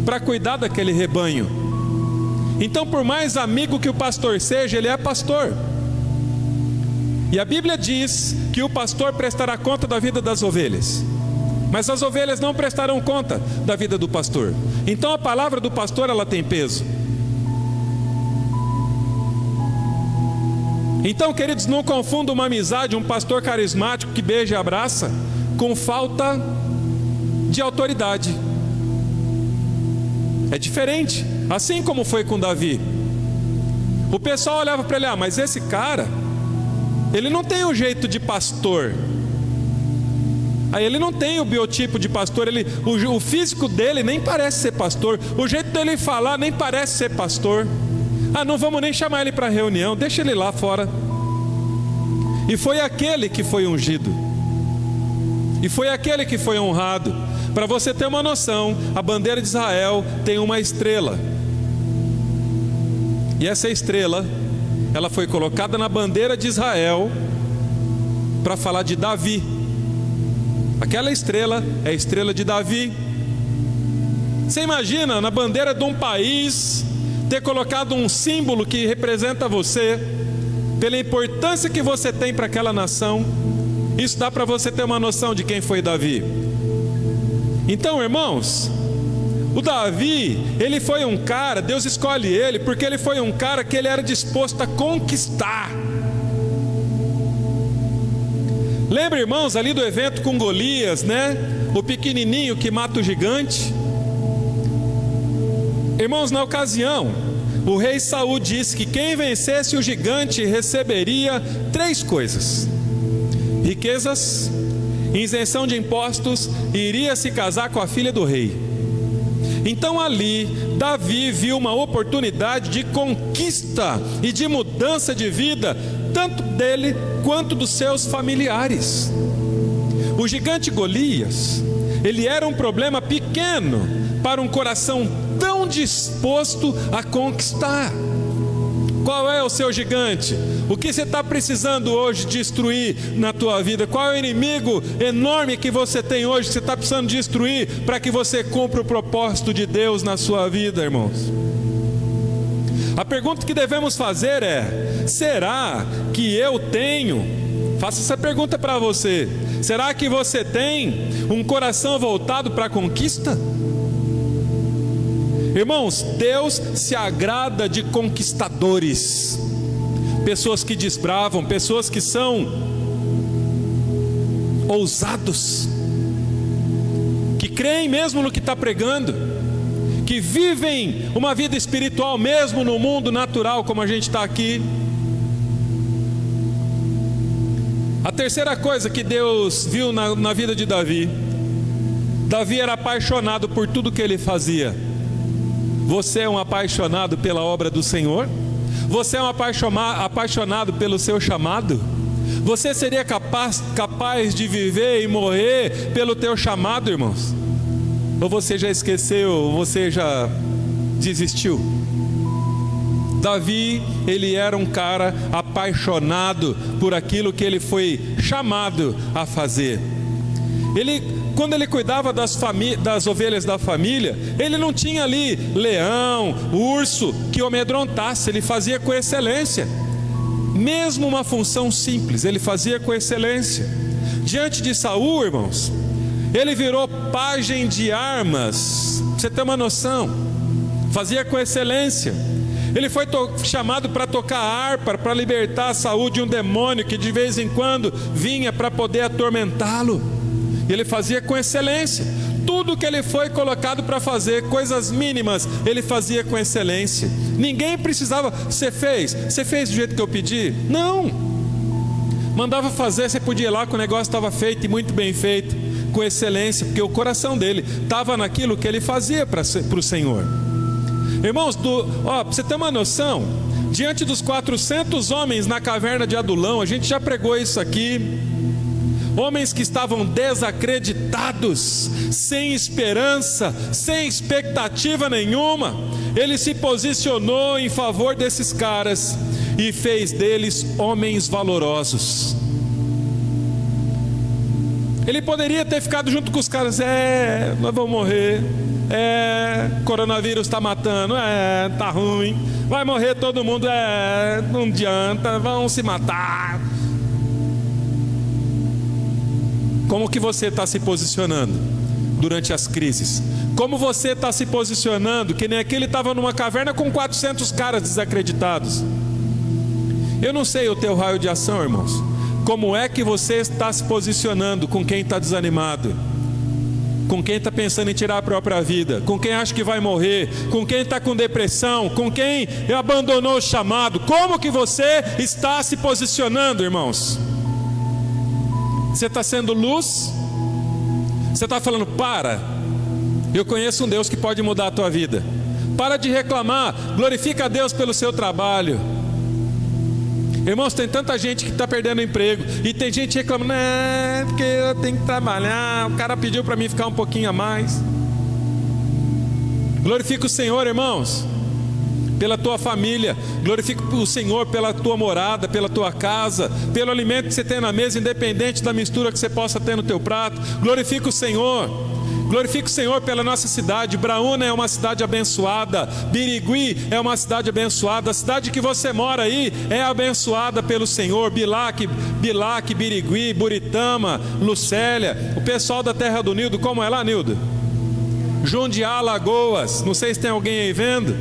para cuidar daquele rebanho. Então, por mais amigo que o pastor seja, ele é pastor. E a Bíblia diz que o pastor prestará conta da vida das ovelhas, mas as ovelhas não prestarão conta da vida do pastor. Então a palavra do pastor, ela tem peso. Então, queridos, não confunda uma amizade, um pastor carismático que beija e abraça, com falta de autoridade. É diferente, assim como foi com Davi. O pessoal olhava para ele, mas esse cara, ele não tem o jeito de pastor. Aí ele não tem o biotipo de pastor, o físico dele nem parece ser pastor, o jeito dele falar nem parece ser pastor. Não vamos nem chamar ele para reunião, deixa ele lá fora. E foi aquele que foi ungido, e foi aquele que foi honrado. Para você ter uma noção, a bandeira de Israel tem uma estrela, e essa estrela, ela foi colocada na bandeira de Israel para falar de Davi. Aquela estrela é a estrela de Davi. Você imagina na bandeira de um país ter colocado um símbolo que representa você, pela importância que você tem para aquela nação. Isso dá para você ter uma noção de quem foi Davi. Então, irmãos, o Davi, ele foi um cara, Deus escolhe ele porque ele foi um cara que ele era disposto a conquistar. Lembra, irmãos, ali do evento com Golias, né? O pequenininho que mata o gigante. Irmãos, na ocasião, o rei Saul disse que quem vencesse o gigante receberia 3 coisas: riquezas, isenção de impostos, e iria se casar com a filha do rei. Então ali, Davi viu uma oportunidade de conquista e de mudança de vida, tanto dele quanto dos seus familiares. O gigante Golias, ele era um problema pequeno para um coração tão disposto a conquistar. Qual é o seu gigante? O que você está precisando hoje destruir na tua vida? Qual é o inimigo enorme que você tem hoje, que você está precisando destruir para que você cumpra o propósito de Deus na sua vida, irmãos? A pergunta que devemos fazer é: será que eu tenho? Faça essa pergunta para você. Será que você tem um coração voltado para a conquista? Irmãos, Deus se agrada de conquistadores, pessoas que desbravam, pessoas que são ousados, que creem mesmo no que está pregando, que vivem uma vida espiritual mesmo no mundo natural, como a gente está aqui. A terceira coisa que Deus viu na vida de Davi: Davi era apaixonado por tudo que ele fazia. Você é um apaixonado pela obra do Senhor? Você é um apaixonado pelo seu chamado? Você seria capaz de viver e morrer pelo teu chamado, irmãos? Ou você já esqueceu, ou você já desistiu? Davi, ele era um cara apaixonado por aquilo que ele foi chamado a fazer. Quando ele cuidava das ovelhas da família, ele não tinha ali leão, urso que o amedrontasse. Ele fazia com excelência. Mesmo uma função simples, ele fazia com excelência. Diante de Saul, irmãos, ele virou pajem de armas. Pra você ter uma noção, fazia com excelência. Ele foi chamado para tocar harpa, para libertar Saul de um demônio que de vez em quando vinha para poder atormentá-lo. Ele fazia com excelência. Tudo que ele foi colocado para fazer, coisas mínimas, ele fazia com excelência. Ninguém precisava. Você fez do jeito que eu pedi? Não. Mandava fazer, você podia ir lá que o negócio estava feito e muito bem feito, com excelência, porque o coração dele estava naquilo que ele fazia para o Senhor. Irmãos, para você ter uma noção, diante dos 400 homens na caverna de Adulão, a gente já pregou isso aqui. Homens que estavam desacreditados, sem esperança, sem expectativa nenhuma. Ele se posicionou em favor desses caras e fez deles homens valorosos. Ele poderia ter ficado junto com os caras: nós vamos morrer, coronavírus está matando, tá ruim, vai morrer todo mundo, não adianta, vão se matar. Como que você está se posicionando durante as crises? Como você está se posicionando? Que nem aquele estava numa caverna com 400 caras desacreditados. Eu não sei o teu raio de ação, irmãos. Como é que você está se posicionando com quem está desanimado? Com quem está pensando em tirar a própria vida? Com quem acha que vai morrer? Com quem está com depressão? Com quem abandonou o chamado? Como que você está se posicionando, irmãos? Você está sendo luz? Você está falando: eu conheço um Deus que pode mudar a tua vida. Para de reclamar, glorifica a Deus pelo seu trabalho. Irmãos, tem tanta gente que está perdendo emprego, e tem gente reclamando: porque eu tenho que trabalhar, o cara pediu para mim ficar um pouquinho a mais. Glorifica o Senhor, irmãos, pela tua família. Glorifica o Senhor pela tua morada, pela tua casa, pelo alimento que você tem na mesa, independente da mistura que você possa ter no teu prato. Glorifica o Senhor. Glorifica o Senhor pela nossa cidade. Braúna é uma cidade abençoada. Birigui é uma cidade abençoada. A cidade que você mora aí é abençoada pelo Senhor. Bilac, Birigui, Buritama, Lucélia. O pessoal da Terra do Nildo, como é lá, Nildo? Jundiá, Lagoas. Não sei se tem alguém aí vendo.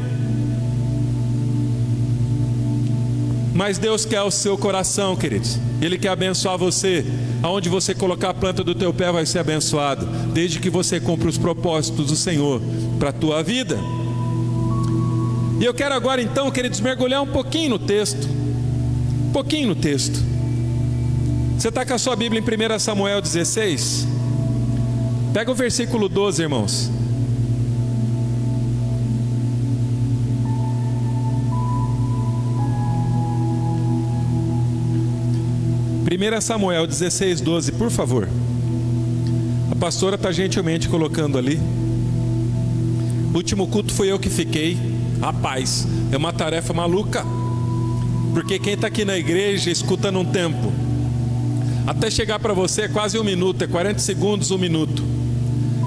Mas Deus quer o seu coração, queridos. Ele quer abençoar você. Aonde você colocar a planta do teu pé vai ser abençoado, desde que você cumpra os propósitos do Senhor para a tua vida. E eu quero agora então, queridos, mergulhar um pouquinho no texto. Você está com a sua Bíblia em 1 Samuel 16? Pega o versículo 12, irmãos. Samuel 16, 12, por favor. A pastora está gentilmente colocando ali. O último culto foi eu que fiquei. Rapaz, é uma tarefa maluca, porque quem está aqui na igreja escuta num tempo, até chegar para você é quase 1 minuto, é 40 segundos, 1 minuto.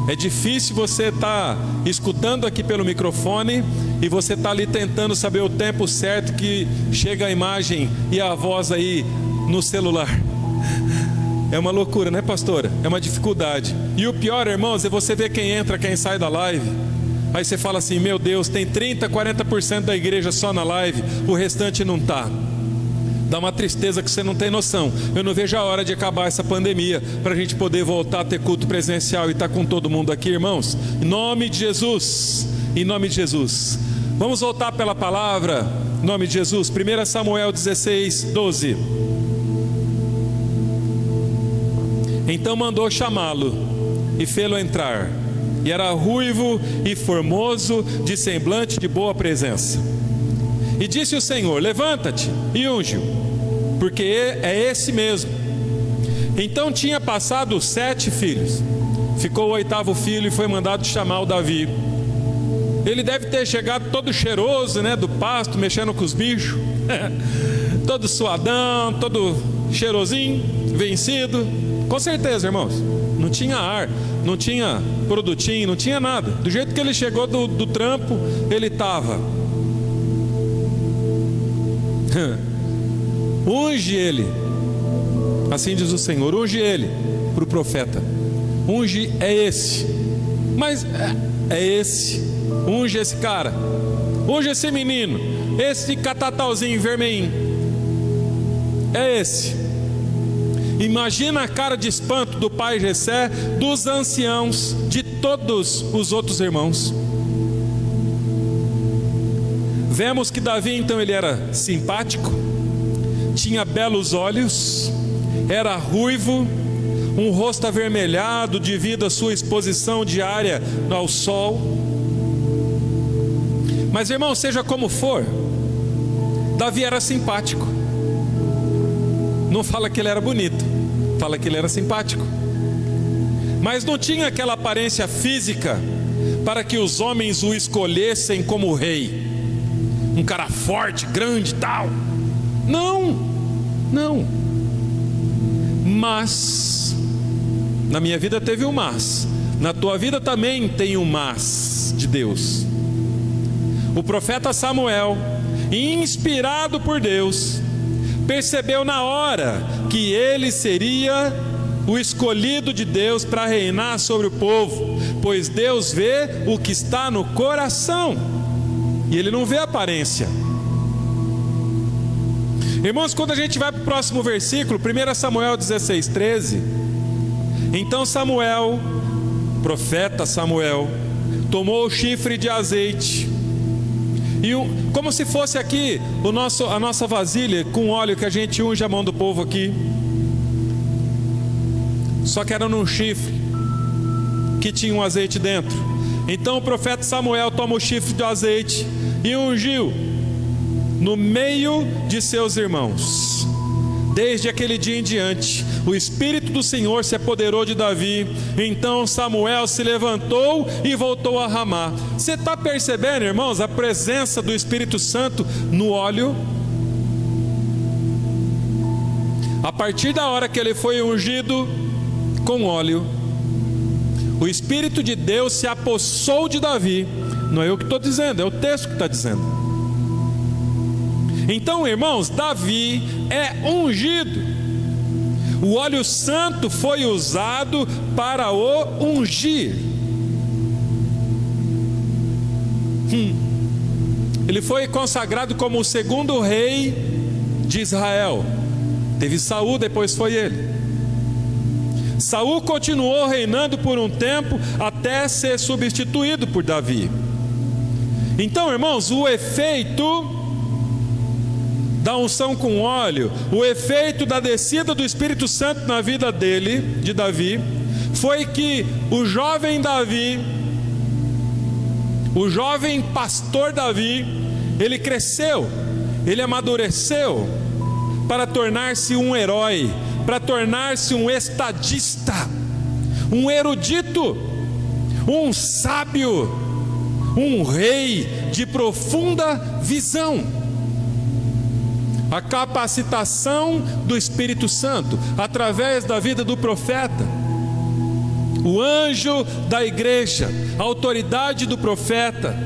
É difícil você estar escutando aqui pelo microfone e você está ali tentando saber o tempo certo que chega a imagem e a voz aí no celular. É uma loucura, né, pastora? É uma dificuldade. E o pior, irmãos, é você ver quem entra, quem sai da live. Aí você fala assim: meu Deus, tem 30, 40% da igreja só na live, o restante não está. Dá uma tristeza que você não tem noção. Eu não vejo a hora de acabar essa pandemia, para a gente poder voltar a ter culto presencial e estar com todo mundo aqui, irmãos. Em nome de Jesus, em nome de Jesus. Vamos voltar pela palavra, em nome de Jesus. 1 Samuel 16, 12. Então mandou chamá-lo e fê-lo entrar. E era ruivo e formoso, de semblante de boa presença. E disse o Senhor: levanta-te e unge-o, porque é esse mesmo. Então tinha passado 7 filhos. Ficou o 8º filho e foi mandado chamar o Davi. Ele deve ter chegado todo cheiroso, né, do pasto, mexendo com os bichos. Todo suadão, todo cheirosinho, vencido. Com certeza, irmãos. Não tinha ar, não tinha produtinho, não tinha nada. Do jeito que ele chegou do trampo, ele estava. Unge ele, assim diz o Senhor, unge ele para o profeta. Unge é esse. Mas é esse. Unge esse cara. Unge esse menino. Esse catatauzinho vermelhinho. É esse. Imagina a cara de espanto do pai Jessé, dos anciãos, de todos os outros irmãos. Vemos que Davi então ele era simpático, tinha belos olhos, era ruivo, um rosto avermelhado devido à sua exposição diária ao sol. Mas, irmão, seja como for, Davi era simpático. Não fala que ele era bonito, fala que ele era simpático. Mas não tinha aquela aparência física para que os homens o escolhessem como rei. Um cara forte, grande e tal. Não, não. Mas, na minha vida teve um mas. Na tua vida também tem um mas de Deus. O profeta Samuel, inspirado por Deus, percebeu na hora que ele seria o escolhido de Deus para reinar sobre o povo, pois Deus vê o que está no coração e ele não vê a aparência. Irmãos, quando a gente vai para o próximo versículo, 1 Samuel 16, 13, então Samuel, profeta Samuel, tomou o chifre de azeite, e como se fosse aqui a nossa vasilha com óleo que a gente unge a mão do povo aqui, só que era num chifre que tinha um azeite dentro. Então o profeta Samuel toma o chifre de azeite e ungiu no meio de seus irmãos. Desde aquele dia em diante, o Espírito do Senhor se apoderou de Davi. Então Samuel se levantou e voltou a Ramá. Você está percebendo, irmãos, a presença do Espírito Santo no óleo? A partir da hora que ele foi ungido com óleo, o Espírito de Deus se apossou de Davi. Não é eu que estou dizendo, é o texto que está dizendo. Então, irmãos, Davi é ungido. O óleo santo foi usado para o ungir. Ele foi consagrado como o segundo rei de Israel. Teve Saul, depois foi ele. Saul continuou reinando por um tempo até ser substituído por Davi. Então, irmãos, o efeito da unção com óleo, o efeito da descida do Espírito Santo na vida dele, de Davi, foi que o jovem Davi, o jovem pastor Davi, ele cresceu, ele amadureceu para tornar-se um herói, para tornar-se um estadista, um erudito, um sábio, um rei de profunda visão. A capacitação do Espírito Santo através da vida do profeta, o anjo da igreja, a autoridade do profeta.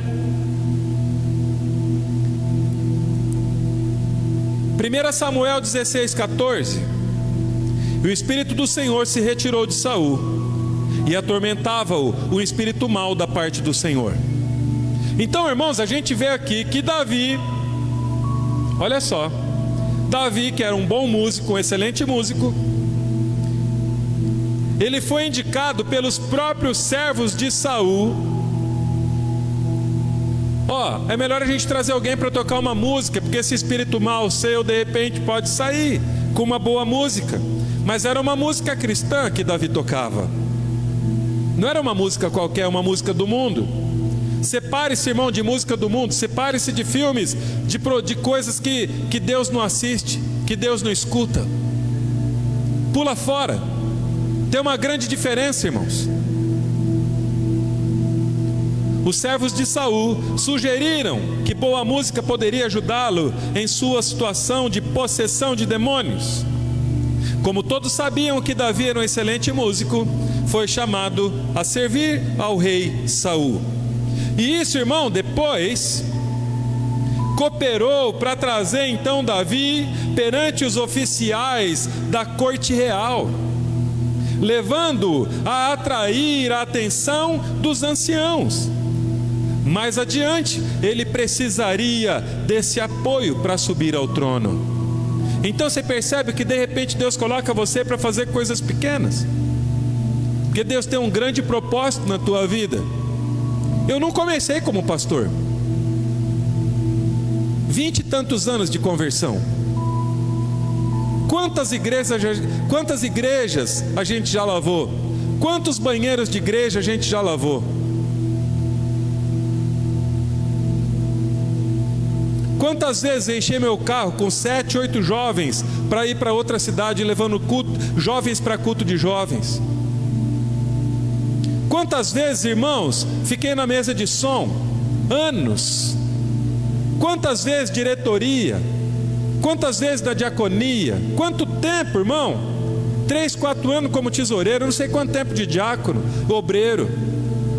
1 Samuel 16:14. O Espírito do Senhor se retirou de Saul e atormentava-o um espírito mau da parte do Senhor. Então, irmãos, a gente vê aqui que Davi, olha só, Davi, que era um bom músico, um excelente músico, ele foi indicado pelos próprios servos de Saul. É melhor a gente trazer alguém para tocar uma música, porque esse espírito mau seu de repente pode sair com uma boa música. Mas era uma música cristã que Davi tocava, não era uma música qualquer, uma música do mundo. Separe-se, irmão, de música do mundo. Separe-se de filmes, de coisas que Deus não assiste, que Deus não escuta. Pula fora. Tem uma grande diferença, irmãos. Os servos de Saul sugeriram que boa música poderia ajudá-lo em sua situação de possessão de demônios. Como todos sabiam que Davi era um excelente músico, foi chamado a servir ao rei Saul. E isso, irmão, depois cooperou para trazer então Davi perante os oficiais da corte real, levando-o a atrair a atenção dos anciãos. Mais adiante, ele precisaria desse apoio para subir ao trono. Então você percebe que de repente Deus coloca você para fazer coisas pequenas, porque Deus tem um grande propósito na tua vida. Eu não comecei como pastor, 20 e tantos anos de conversão. Quantas igrejas a gente já lavou? Quantos banheiros de igreja a gente já lavou? Quantas vezes eu enchi meu carro com 7, 8 jovens para ir para outra cidade, levando jovens para culto de jovens? Quantas vezes, irmãos, fiquei na mesa de som? Anos. Quantas vezes diretoria? Quantas vezes da diaconia? Quanto tempo, irmão? 3, 4 anos como tesoureiro, não sei quanto tempo de diácono, obreiro.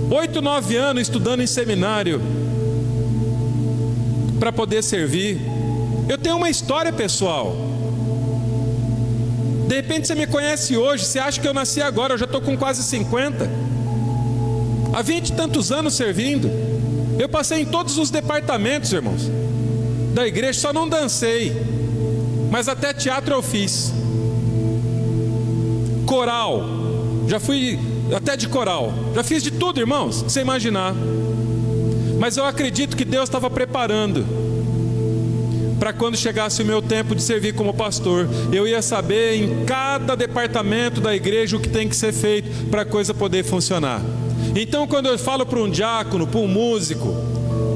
8, 9 anos estudando em seminário para poder servir. Eu tenho uma história pessoal. De repente você me conhece hoje, você acha que eu nasci agora, eu já estou com quase 50. Há 20 e tantos anos servindo. Eu passei em todos os departamentos, irmãos, da igreja. Só não dancei, mas até teatro eu fiz. Coral, já fui até de coral. Já fiz de tudo, irmãos, sem imaginar. Mas eu acredito que Deus estava preparando para quando chegasse o meu tempo de servir como pastor, eu ia saber em cada departamento da igreja o que tem que ser feito para a coisa poder funcionar. Então, quando eu falo para um diácono, para um músico,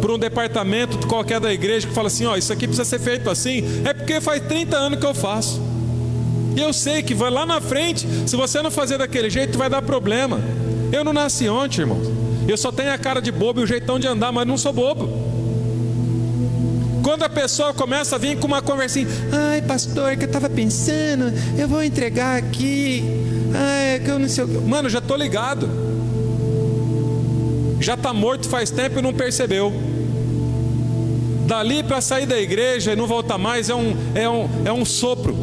para um departamento qualquer da igreja que fala assim, isso aqui precisa ser feito assim, é porque faz 30 anos que eu faço. E eu sei que vai lá na frente, se você não fazer daquele jeito, vai dar problema. Eu não nasci ontem, irmãos. Eu só tenho a cara de bobo e o jeitão de andar, mas não sou bobo. Quando a pessoa começa a vir com uma conversinha, ai pastor, que eu estava pensando, eu vou entregar aqui, que eu não sei o que. Mano, já estou ligado. Já está morto faz tempo e não percebeu. Dali para sair da igreja e não voltar mais é um sopro.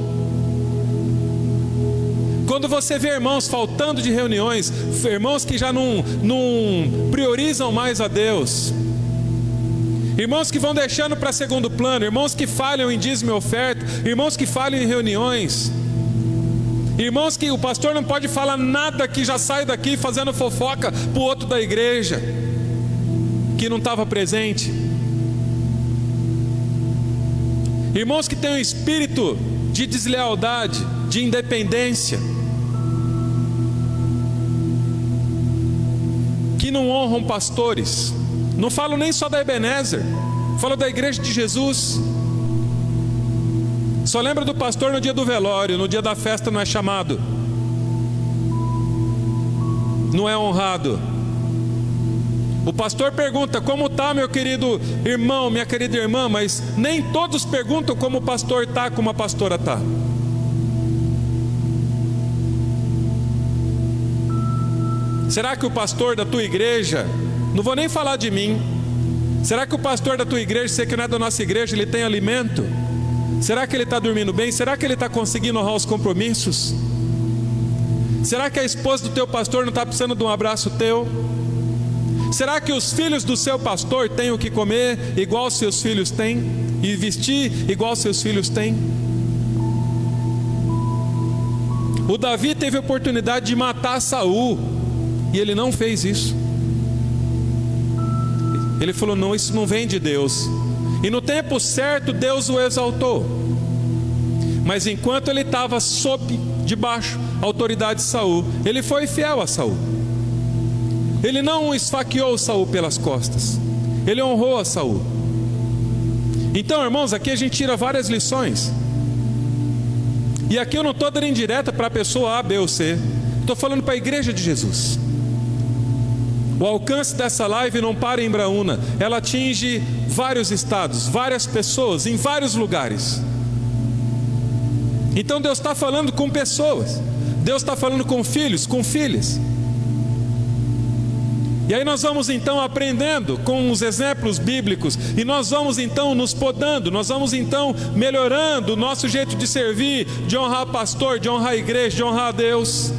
Quando você vê irmãos faltando de reuniões, irmãos que já não priorizam mais a Deus, irmãos que vão deixando para segundo plano, irmãos que falham em dízimo e oferta, irmãos que falham em reuniões, irmãos que o pastor não pode falar nada, que já sai daqui fazendo fofoca para o outro da igreja que não estava presente, irmãos que têm um espírito de deslealdade, de independência, que não honram pastores. Não falo nem só da Ebenezer, falo da igreja de Jesus. Só lembra do pastor no dia do velório, no dia da festa não é chamado, não é honrado. O pastor pergunta: como está, meu querido irmão, minha querida irmã? Mas nem todos perguntam como o pastor está, como a pastora está. Será que o pastor da tua igreja, não vou nem falar de mim, será que o pastor da tua igreja, você que não é da nossa igreja, ele tem alimento? Será que ele está dormindo bem? Será que ele está conseguindo honrar os compromissos? Será que a esposa do teu pastor não está precisando de um abraço teu? Será que os filhos do seu pastor têm o que comer igual seus filhos têm? E vestir igual seus filhos têm? O Davi teve a oportunidade de matar Saul, e ele não fez isso. Ele falou: não, isso não vem de Deus. E no tempo certo Deus o exaltou. Mas enquanto ele estava debaixo da autoridade de Saul, ele foi fiel a Saul. Ele não esfaqueou Saul pelas costas, ele honrou a Saul. Então, irmãos, aqui a gente tira várias lições. E aqui eu não estou dando indireta para a pessoa A, B ou C, estou falando para a igreja de Jesus. O alcance dessa live não para em Braúna, ela atinge vários estados, várias pessoas, em vários lugares. Então Deus está falando com pessoas, Deus está falando com filhos, com filhas. E aí nós vamos então aprendendo com os exemplos bíblicos, e nós vamos então nos podando, nós vamos então melhorando o nosso jeito de servir, de honrar o pastor, de honrar a igreja, de honrar a Deus.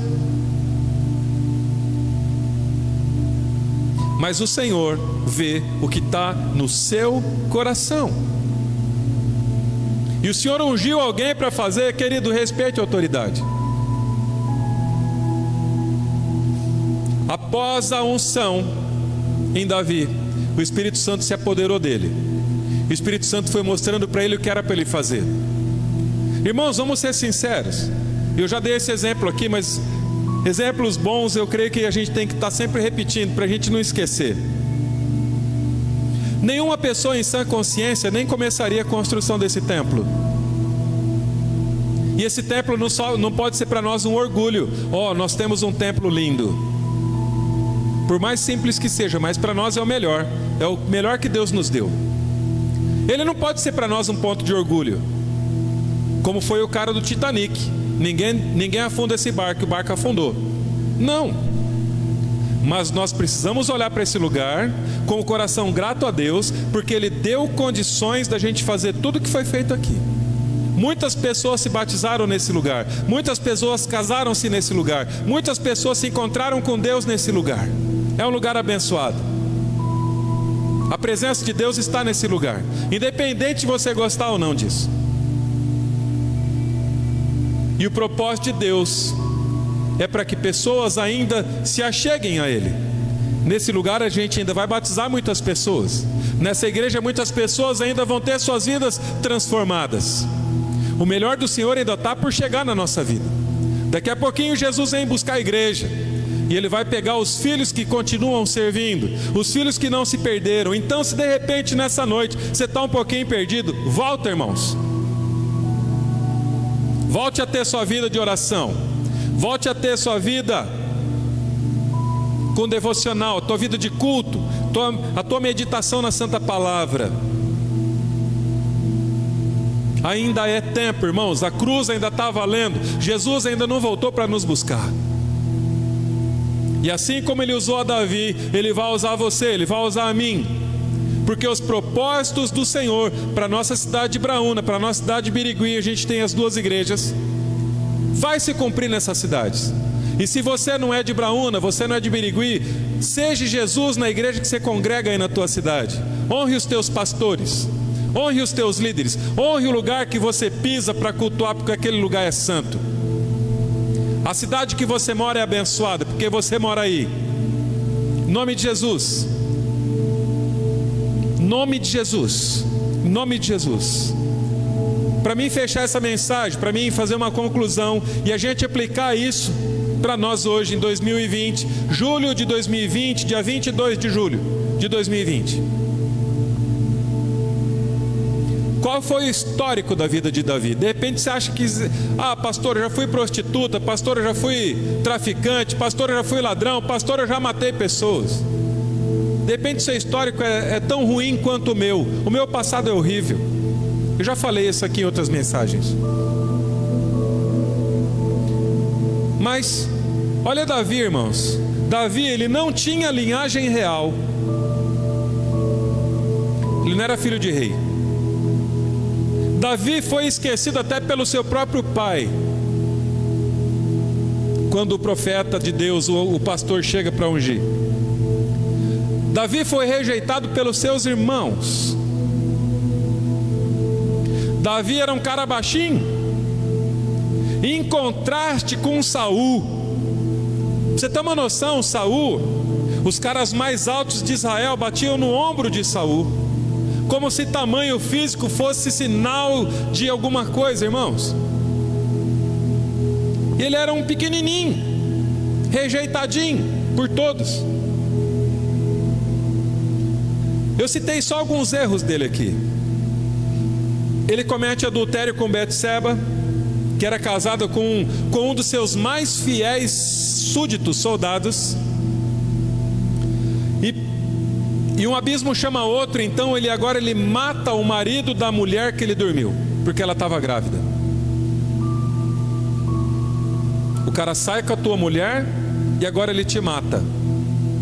Mas o Senhor vê o que está no seu coração. E o Senhor ungiu alguém para fazer, querido, respeite a autoridade. Após a unção em Davi, o Espírito Santo se apoderou dele. O Espírito Santo foi mostrando para ele o que era para ele fazer. Irmãos, vamos ser sinceros. Eu já dei esse exemplo aqui, mas exemplos bons eu creio que a gente tem que estar sempre repetindo, para a gente não esquecer. Nenhuma pessoa em sã consciência nem começaria a construção desse templo. E esse templo não pode ser para nós um orgulho. Nós temos um templo lindo. Por mais simples que seja, mas para nós é o melhor que Deus nos deu. Ele não pode ser para nós um ponto de orgulho, como foi o cara do Titanic. Ninguém afunda esse barco, o barco afundou. Não. Mas nós precisamos olhar para esse lugar com o coração grato a Deus, porque Ele deu condições da gente fazer tudo que foi feito aqui. Muitas pessoas se batizaram nesse lugar, muitas pessoas casaram-se nesse lugar, muitas pessoas se encontraram com Deus nesse lugar. É um lugar abençoado. A presença de Deus está nesse lugar, independente de você gostar ou não disso. E o propósito de Deus é para que pessoas ainda se acheguem a Ele. Nesse lugar a gente ainda vai batizar muitas pessoas. Nessa igreja muitas pessoas ainda vão ter suas vidas transformadas. O melhor do Senhor ainda está por chegar na nossa vida. Daqui a pouquinho Jesus vem buscar a igreja, e Ele vai pegar os filhos que continuam servindo, os filhos que não se perderam. Então, se de repente nessa noite você está um pouquinho perdido, volta, irmãos. Volte a ter sua vida de oração, volte a ter sua vida com devocional, a tua vida de culto, a tua meditação na Santa Palavra. Ainda é tempo, irmãos, a cruz ainda está valendo, Jesus ainda não voltou para nos buscar. E assim como Ele usou a Davi, Ele vai usar você, Ele vai usar a mim. Porque os propósitos do Senhor para a nossa cidade de Braúna, para a nossa cidade de Birigui, a gente tem as duas igrejas, vai se cumprir nessas cidades. E se você não é de Braúna, você não é de Birigui, seja Jesus na igreja que você congrega aí na tua cidade. Honre os teus pastores, honre os teus líderes, honre o lugar que você pisa para cultuar, porque aquele lugar é santo. A cidade que você mora é abençoada, porque você mora aí. Em nome de Jesus. Nome de Jesus, nome de Jesus. Para mim fechar essa mensagem, para mim fazer uma conclusão e a gente aplicar isso para nós hoje em 2020, julho de 2020, dia 22 de julho de 2020. Qual foi o histórico da vida de Davi? De repente você acha que, pastor, eu já fui prostituta, pastor, eu já fui traficante, pastor, eu já fui ladrão, pastor, eu já matei pessoas. De repente seu histórico é tão ruim quanto o meu. O meu passado é horrível. Eu já falei isso aqui em outras mensagens. Mas olha Davi, irmãos. Davi, ele não tinha linhagem real. Ele não era filho de rei. Davi foi esquecido até pelo seu próprio pai. Quando o profeta de Deus, o pastor, chega para ungir. Davi foi rejeitado pelos seus irmãos. Davi era um cara baixinho, em contraste com Saul. Você tem uma noção, Saul, os caras mais altos de Israel batiam no ombro de Saul, como se tamanho físico fosse sinal de alguma coisa, irmãos. Ele era um pequenininho, rejeitadinho por todos. Eu citei só alguns erros dele aqui. Ele comete adultério com Betseba, que era casada com um dos seus mais fiéis súditos, soldados. E um abismo chama outro, então agora ele mata o marido da mulher que ele dormiu, porque ela estava grávida. O cara sai com a tua mulher e agora ele te mata,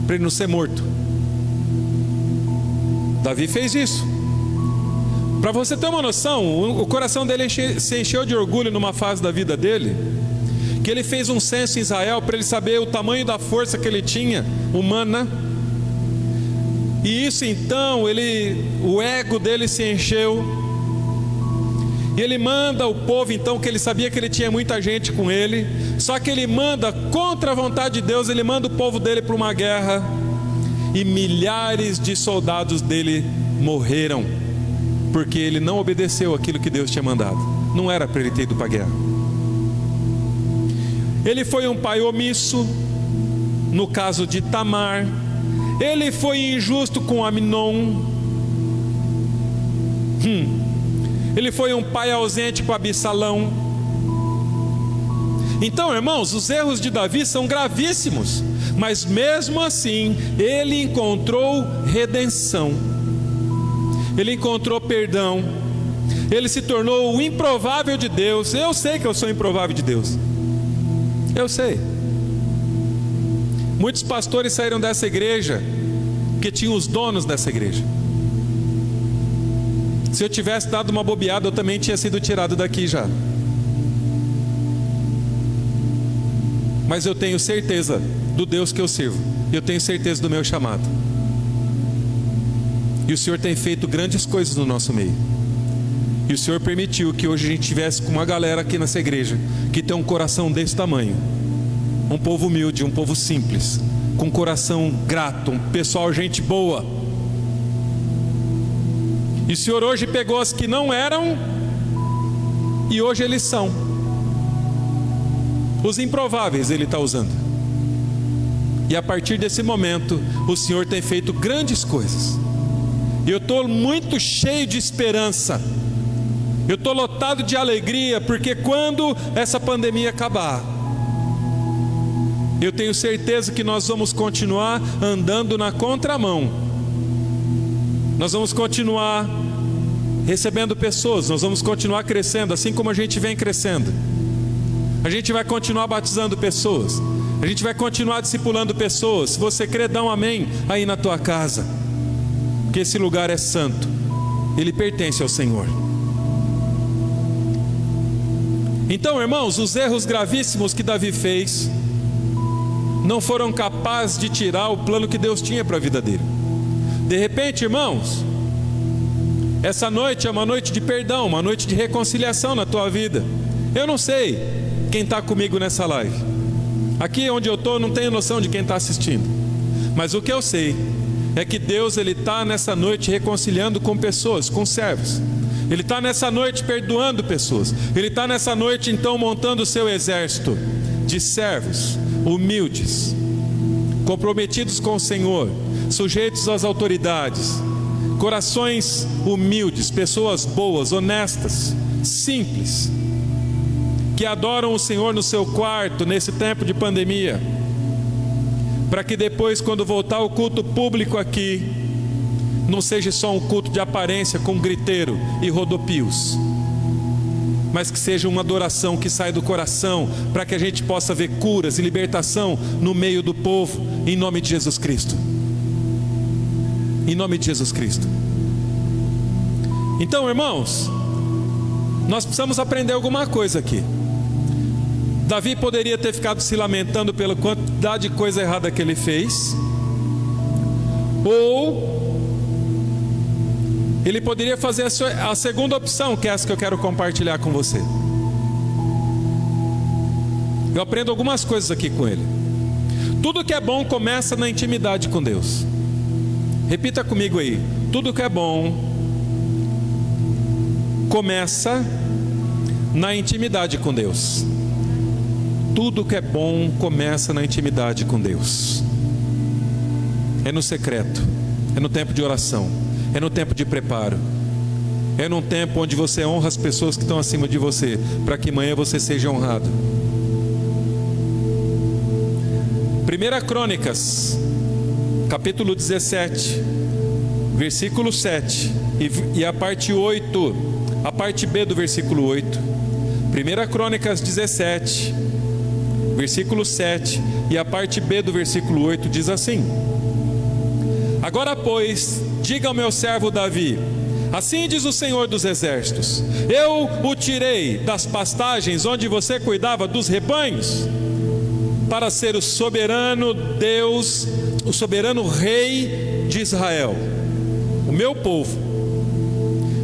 para ele não ser morto. Davi fez isso. Para você ter uma noção, o coração dele se encheu de orgulho numa fase da vida dele, que ele fez um censo em Israel para ele saber o tamanho da força que ele tinha, humana. E isso então, o ego dele se encheu. E ele manda o povo então, que ele sabia que ele tinha muita gente com ele, só que ele manda contra a vontade de Deus, ele manda o povo dele para uma guerra. E milhares de soldados dele morreram, porque ele não obedeceu aquilo que Deus tinha mandado. Não era para ele ter ido para a guerra. Ele foi um pai omisso, no caso de Tamar. Ele foi injusto com Amnon. Ele foi um pai ausente com Absalão. Então, irmãos, os erros de Davi são gravíssimos, mas mesmo assim, ele encontrou redenção. Ele encontrou perdão. Ele se tornou o improvável de Deus. Eu sei que eu sou improvável de Deus. Eu sei. Muitos pastores saíram dessa igreja porque tinham os donos dessa igreja. Se eu tivesse dado uma bobeada, eu também tinha sido tirado daqui já. Mas eu tenho certeza do Deus que eu sirvo. Eu tenho certeza do meu chamado. E o Senhor tem feito grandes coisas no nosso meio. E o Senhor permitiu que hoje a gente tivesse com uma galera aqui nessa igreja que tem um coração desse tamanho. Um povo humilde, um povo simples, com coração grato, um pessoal, gente boa. E o Senhor hoje pegou as que não eram e hoje eles são. Os improváveis Ele está usando. E a partir desse momento o Senhor tem feito grandes coisas. E eu estou muito cheio de esperança. Eu estou lotado de alegria, porque quando essa pandemia acabar, eu tenho certeza que nós vamos continuar andando na contramão. Nós vamos continuar recebendo pessoas, nós vamos continuar crescendo, assim como a gente vem crescendo. A gente vai continuar batizando pessoas, a gente vai continuar discipulando pessoas. Se você crê, dá um amém aí na tua casa, porque esse lugar é santo, ele pertence ao Senhor. Então, irmãos, os erros gravíssimos que Davi fez não foram capazes de tirar o plano que Deus tinha para a vida dele. De repente, irmãos, essa noite é uma noite de perdão, uma noite de reconciliação na tua vida. Eu não sei quem está comigo nessa live. Aqui onde eu estou, não tenho noção de quem está assistindo. Mas o que eu sei é que Deus, Ele está nessa noite reconciliando com pessoas, com servos. Ele está nessa noite perdoando pessoas. Ele está nessa noite então montando o seu exército de servos humildes, comprometidos com o Senhor, sujeitos às autoridades, corações humildes, pessoas boas, honestas, simples, que adoram o Senhor no seu quarto nesse tempo de pandemia, para que depois, quando voltar o culto público aqui, não seja só um culto de aparência com griteiro e rodopios, mas que seja uma adoração que sai do coração, para que a gente possa ver curas e libertação no meio do povo, em nome de Jesus Cristo. Em nome de Jesus Cristo. Então, irmãos, nós precisamos aprender alguma coisa aqui. Davi poderia ter ficado se lamentando pela quantidade de coisa errada que ele fez, ou ele poderia fazer a segunda opção, que é essa que eu quero compartilhar com você. Eu aprendo algumas coisas aqui com ele. Tudo que é bom começa na intimidade com Deus. Repita comigo aí. Tudo que é bom começa na intimidade com Deus. Tudo que é bom começa na intimidade com Deus. É no secreto, é no tempo de oração, é no tempo de preparo, é num tempo onde você honra as pessoas que estão acima de você, para que amanhã você seja honrado. 1 Crônicas, capítulo 17, versículo 7 e a parte 8, a parte B do versículo 8. 1 Crônicas 17, versículo 7 e a parte B do versículo 8 diz assim: agora, pois, diga ao meu servo Davi: assim diz o Senhor dos Exércitos, eu o tirei das pastagens onde você cuidava dos rebanhos, para ser o soberano Deus, o soberano Rei de Israel, o meu povo.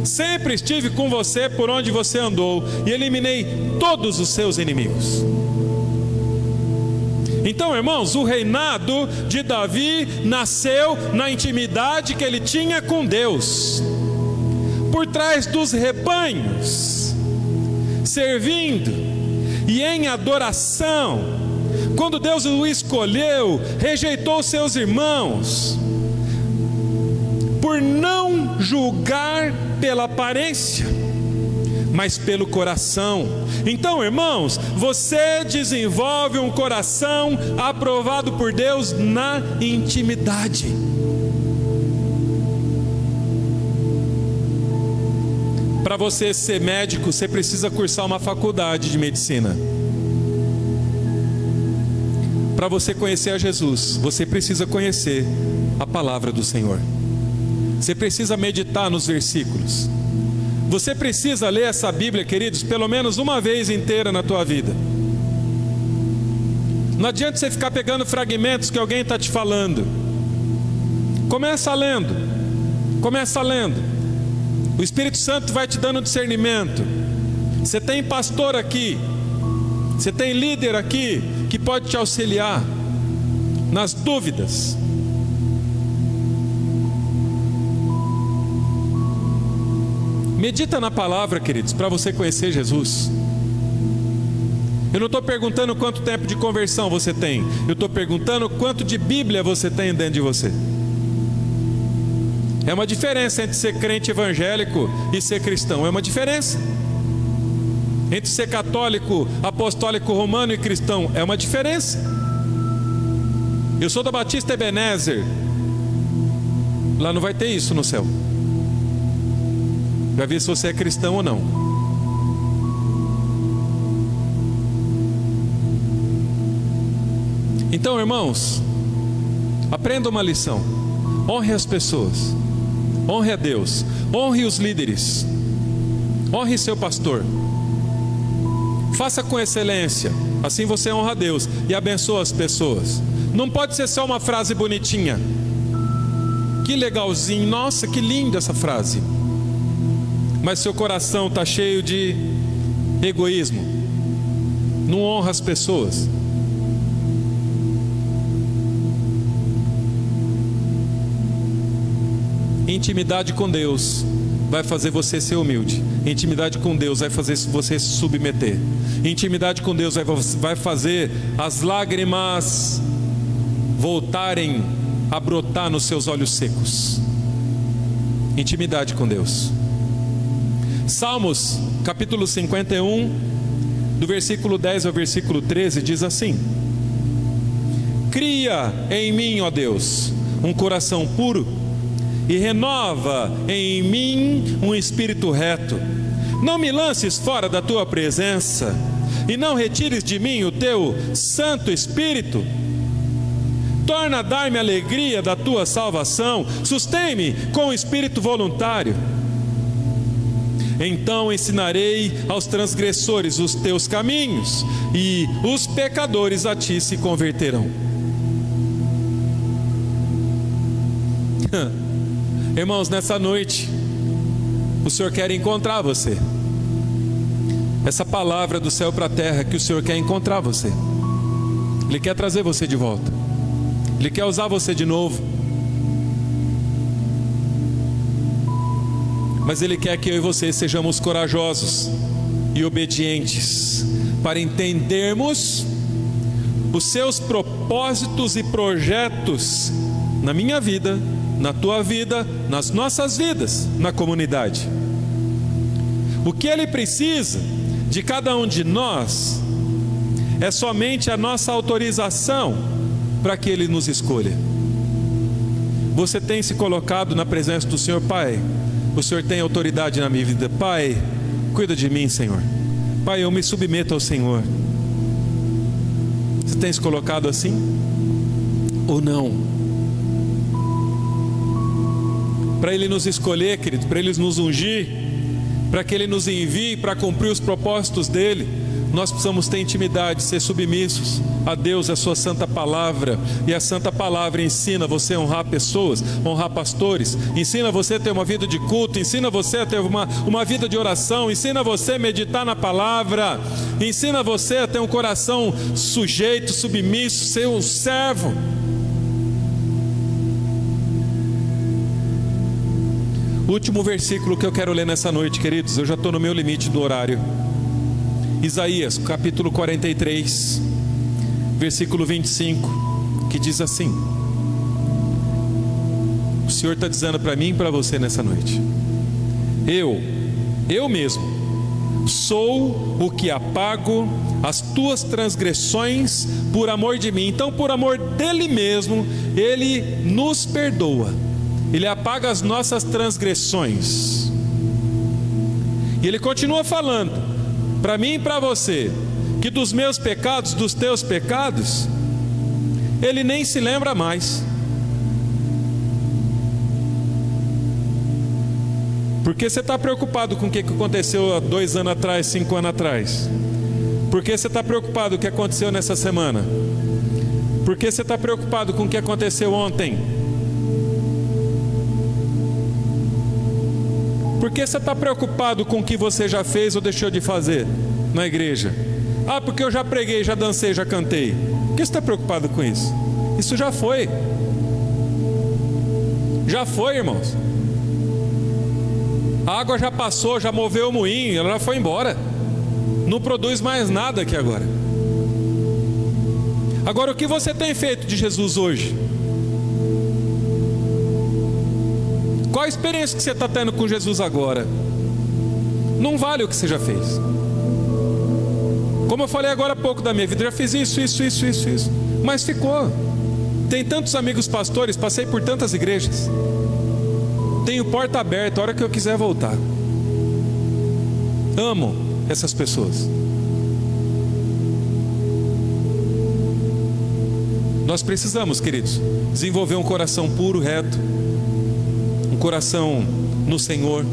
Sempre estive com você por onde você andou, e eliminei todos os seus inimigos. Então, irmãos, o reinado de Davi nasceu na intimidade que ele tinha com Deus, por trás dos rebanhos, servindo e em adoração. Quando Deus o escolheu, rejeitou seus irmãos, por não julgar pela aparência, mas pelo coração. Então, irmãos, você desenvolve um coração aprovado por Deus na intimidade. Para você ser médico, você precisa cursar uma faculdade de medicina. Para você conhecer a Jesus, você precisa conhecer a palavra do Senhor. Você precisa meditar nos versículos. Você precisa ler essa Bíblia, queridos, pelo menos uma vez inteira na tua vida. Não adianta você ficar pegando fragmentos que alguém está te falando. Começa lendo. Começa lendo. O Espírito Santo vai te dando discernimento. Você tem pastor aqui, você tem líder aqui que pode te auxiliar nas dúvidas. Medita na palavra, queridos, para você conhecer Jesus. Eu não estou perguntando quanto tempo de conversão você tem, eu estou perguntando quanto de Bíblia você tem dentro de você. É uma diferença entre ser crente evangélico e ser cristão, é uma diferença. Entre ser católico, apostólico, romano e cristão, é uma diferença. Eu sou da Batista Ebenezer, lá não vai ter isso no céu. Vai ver se você é cristão ou não. Então, irmãos, aprenda uma lição. Honre as pessoas, honre a Deus, honre os líderes, honre seu pastor. Faça com excelência, assim você honra a Deus e abençoa as pessoas. Não pode ser só uma frase bonitinha. Que legalzinho, nossa, que linda essa frase. Mas seu coração está cheio de egoísmo, não honra as pessoas. Intimidade com Deus vai fazer você ser humilde. Intimidade com Deus vai fazer você se submeter. Intimidade com Deus vai fazer as lágrimas voltarem a brotar nos seus olhos secos. Intimidade com Deus. Salmos, capítulo 51, do versículo 10 ao versículo 13, diz assim: cria em mim, ó Deus, um coração puro e renova em mim um espírito reto. Não me lances fora da tua presença e não retires de mim o teu Santo Espírito. Torna a dar-me a alegria da tua salvação, sustém-me com o espírito voluntário. Então ensinarei aos transgressores os teus caminhos, e os pecadores a ti se converterão. Irmãos, nessa noite, o Senhor quer encontrar você. Essa palavra do céu para a terra que o Senhor quer encontrar você. Ele quer trazer você de volta. Ele quer usar você de novo. Mas Ele quer que eu e você sejamos corajosos e obedientes para entendermos os seus propósitos e projetos na minha vida, na tua vida, nas nossas vidas, na comunidade. O que Ele precisa de cada um de nós é somente a nossa autorização para que Ele nos escolha. Você tem se colocado na presença do Senhor? Pai, o Senhor tem autoridade na minha vida. Pai, cuida de mim, Senhor. Pai, eu me submeto ao Senhor. Você tem se colocado assim? Ou não? Para Ele nos escolher, querido, para Ele nos ungir, para que Ele nos envie para cumprir os propósitos dEle, nós precisamos ter intimidade, ser submissos a Deus, a sua santa palavra. E a santa palavra ensina você a honrar pessoas, honrar pastores, ensina você a ter uma vida de culto, ensina você a ter uma vida de oração, ensina você a meditar na palavra, ensina você a ter um coração sujeito, submisso, ser um servo. O último versículo que eu quero ler nessa noite, queridos, eu já estou no meu limite do horário. Isaías, capítulo 43, versículo 25, que diz assim: o Senhor está dizendo para mim e para você nessa noite: eu mesmo sou o que apago as tuas transgressões por amor de mim. Então, por amor dele mesmo, Ele nos perdoa, Ele apaga as nossas transgressões. E Ele continua falando para mim e para você, que dos meus pecados, dos teus pecados, Ele nem se lembra mais. Porque você está preocupado com o que aconteceu há 2 anos atrás, 5 anos atrás? Porque você está preocupado com o que aconteceu nessa semana? Porque você está preocupado com o que aconteceu ontem? Por que você está preocupado com o que você já fez ou deixou de fazer na igreja? Ah, porque eu já preguei, já dancei, já cantei. Por que você está preocupado com isso? Isso já foi. Já foi, irmãos. A água já passou, já moveu o moinho, ela já foi embora. Não produz mais nada aqui agora. Agora, o que você tem feito de Jesus hoje? Qual a experiência que você está tendo com Jesus agora? Não vale o que você já fez. Como eu falei agora há pouco da minha vida, já fiz isso, mas ficou. Tem tantos amigos pastores, passei por tantas igrejas. Tenho porta aberta a hora que eu quiser voltar. Amo essas pessoas. Nós precisamos, queridos, desenvolver um coração puro, reto, um coração no Senhor,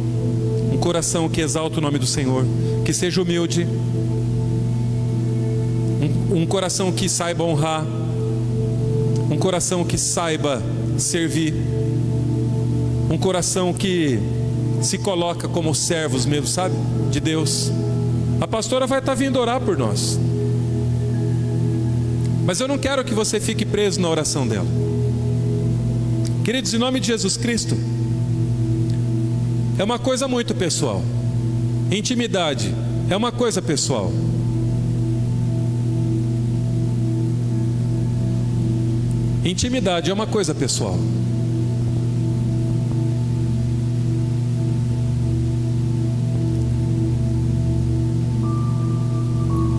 um coração que exalta o nome do Senhor, que seja humilde, um coração que saiba honrar, um coração que saiba servir, um coração que se coloca como servos mesmo, sabe, de Deus. A pastora vai estar vindo orar por nós, mas eu não quero que você fique preso na oração dela. Queridos, em nome de Jesus Cristo, é uma coisa muito pessoal. Intimidade é uma coisa pessoal. Intimidade é uma coisa pessoal.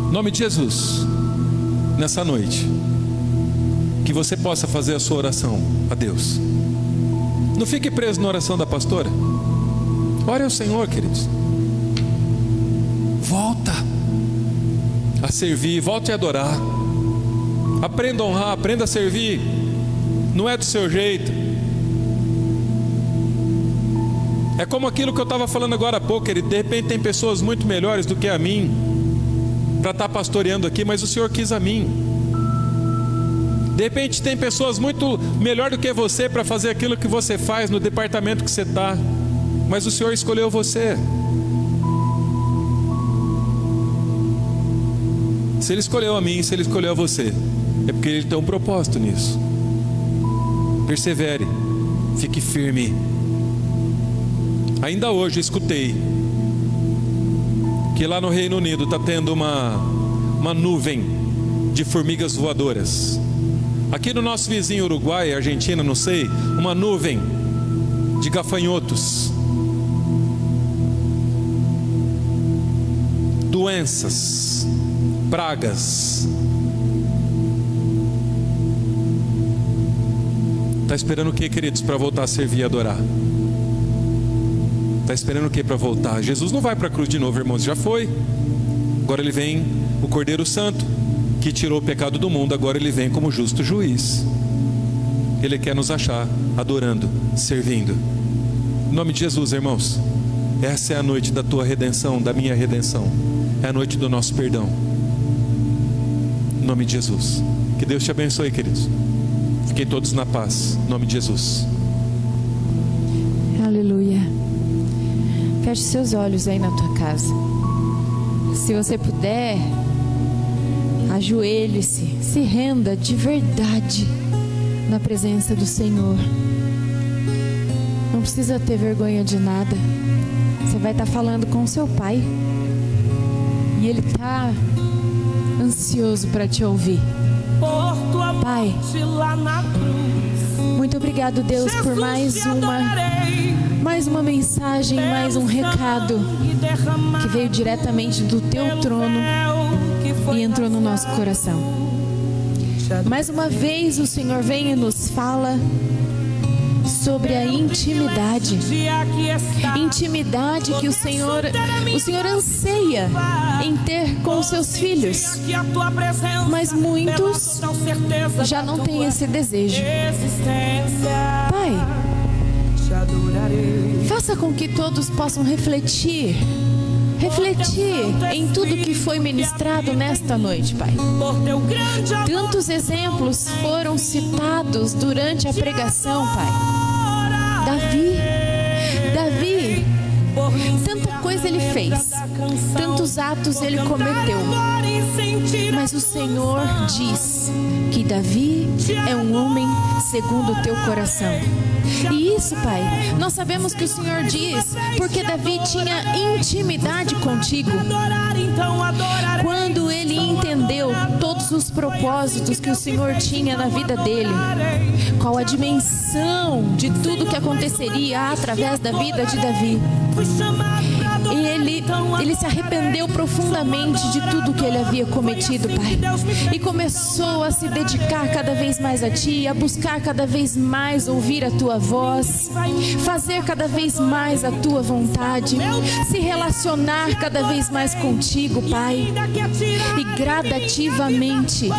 Em nome de Jesus, nessa noite, que que você possa fazer a sua oração a Deus. Não fique preso na oração da pastora. Ore ao Senhor, queridos. Volta a servir, volte a adorar. Aprenda a honrar, aprenda a servir. Não é do seu jeito. É como aquilo que eu estava falando agora há pouco, querido. De repente tem pessoas muito melhores do que a mim para estar pastoreando aqui, mas o Senhor quis a mim. De repente tem pessoas muito melhor do que você para fazer aquilo que você faz no departamento que você está, mas o Senhor escolheu você. Se Ele escolheu a mim, se Ele escolheu a você, é porque Ele tem um propósito nisso. Persevere, fique firme. Ainda hoje eu escutei que lá no Reino Unido está tendo uma nuvem de formigas voadoras. Aqui no nosso vizinho Uruguai, Argentina, não sei, uma nuvem de gafanhotos. Doenças, pragas. Está esperando o que, queridos, para voltar a servir e adorar? Está esperando o que para voltar? Jesus não vai para a cruz de novo, irmãos, já foi. Agora Ele vem, o Cordeiro Santo, que tirou o pecado do mundo. Agora Ele vem como justo juiz. Ele quer nos achar adorando, servindo. Em nome de Jesus, irmãos, essa é a noite da tua redenção, da minha redenção. É a noite do nosso perdão. Em nome de Jesus. Que Deus te abençoe, queridos. Fiquem todos na paz. Em nome de Jesus. Aleluia. Feche seus olhos aí na tua casa. Se você puder, ajoelhe-se, se renda de verdade na presença do Senhor. Não precisa ter vergonha de nada. Você vai estar falando com o seu Pai e Ele está ansioso para te ouvir. Pai, muito obrigado, Deus, por mais uma mensagem, mais um recado que veio diretamente do teu trono e entrou no nosso coração. Mais uma vez o Senhor vem e nos fala sobre a intimidade que o Senhor anseia em ter com os seus filhos, mas muitos já não têm esse desejo. Pai, faça com que todos possam refletir em tudo que foi ministrado nesta noite, Pai. Tantos exemplos foram citados durante a pregação, Pai. Davi, tanta coisa ele fez, tantos atos ele cometeu, mas o Senhor diz que Davi é um homem segundo o teu coração. E isso, Pai, nós sabemos que o Senhor diz porque Davi tinha intimidade contigo. Quando ele entendeu todos os propósitos que o Senhor tinha na vida dele, qual a dimensão de tudo que aconteceria através da vida de Davi, ele se arrependeu profundamente de tudo que ele havia cometido, Pai, e começou a se dedicar cada vez mais a Ti, a buscar cada vez mais ouvir a Tua voz, fazer cada vez mais a Tua vontade, se relacionar cada vez mais contigo, Pai. E gradativamente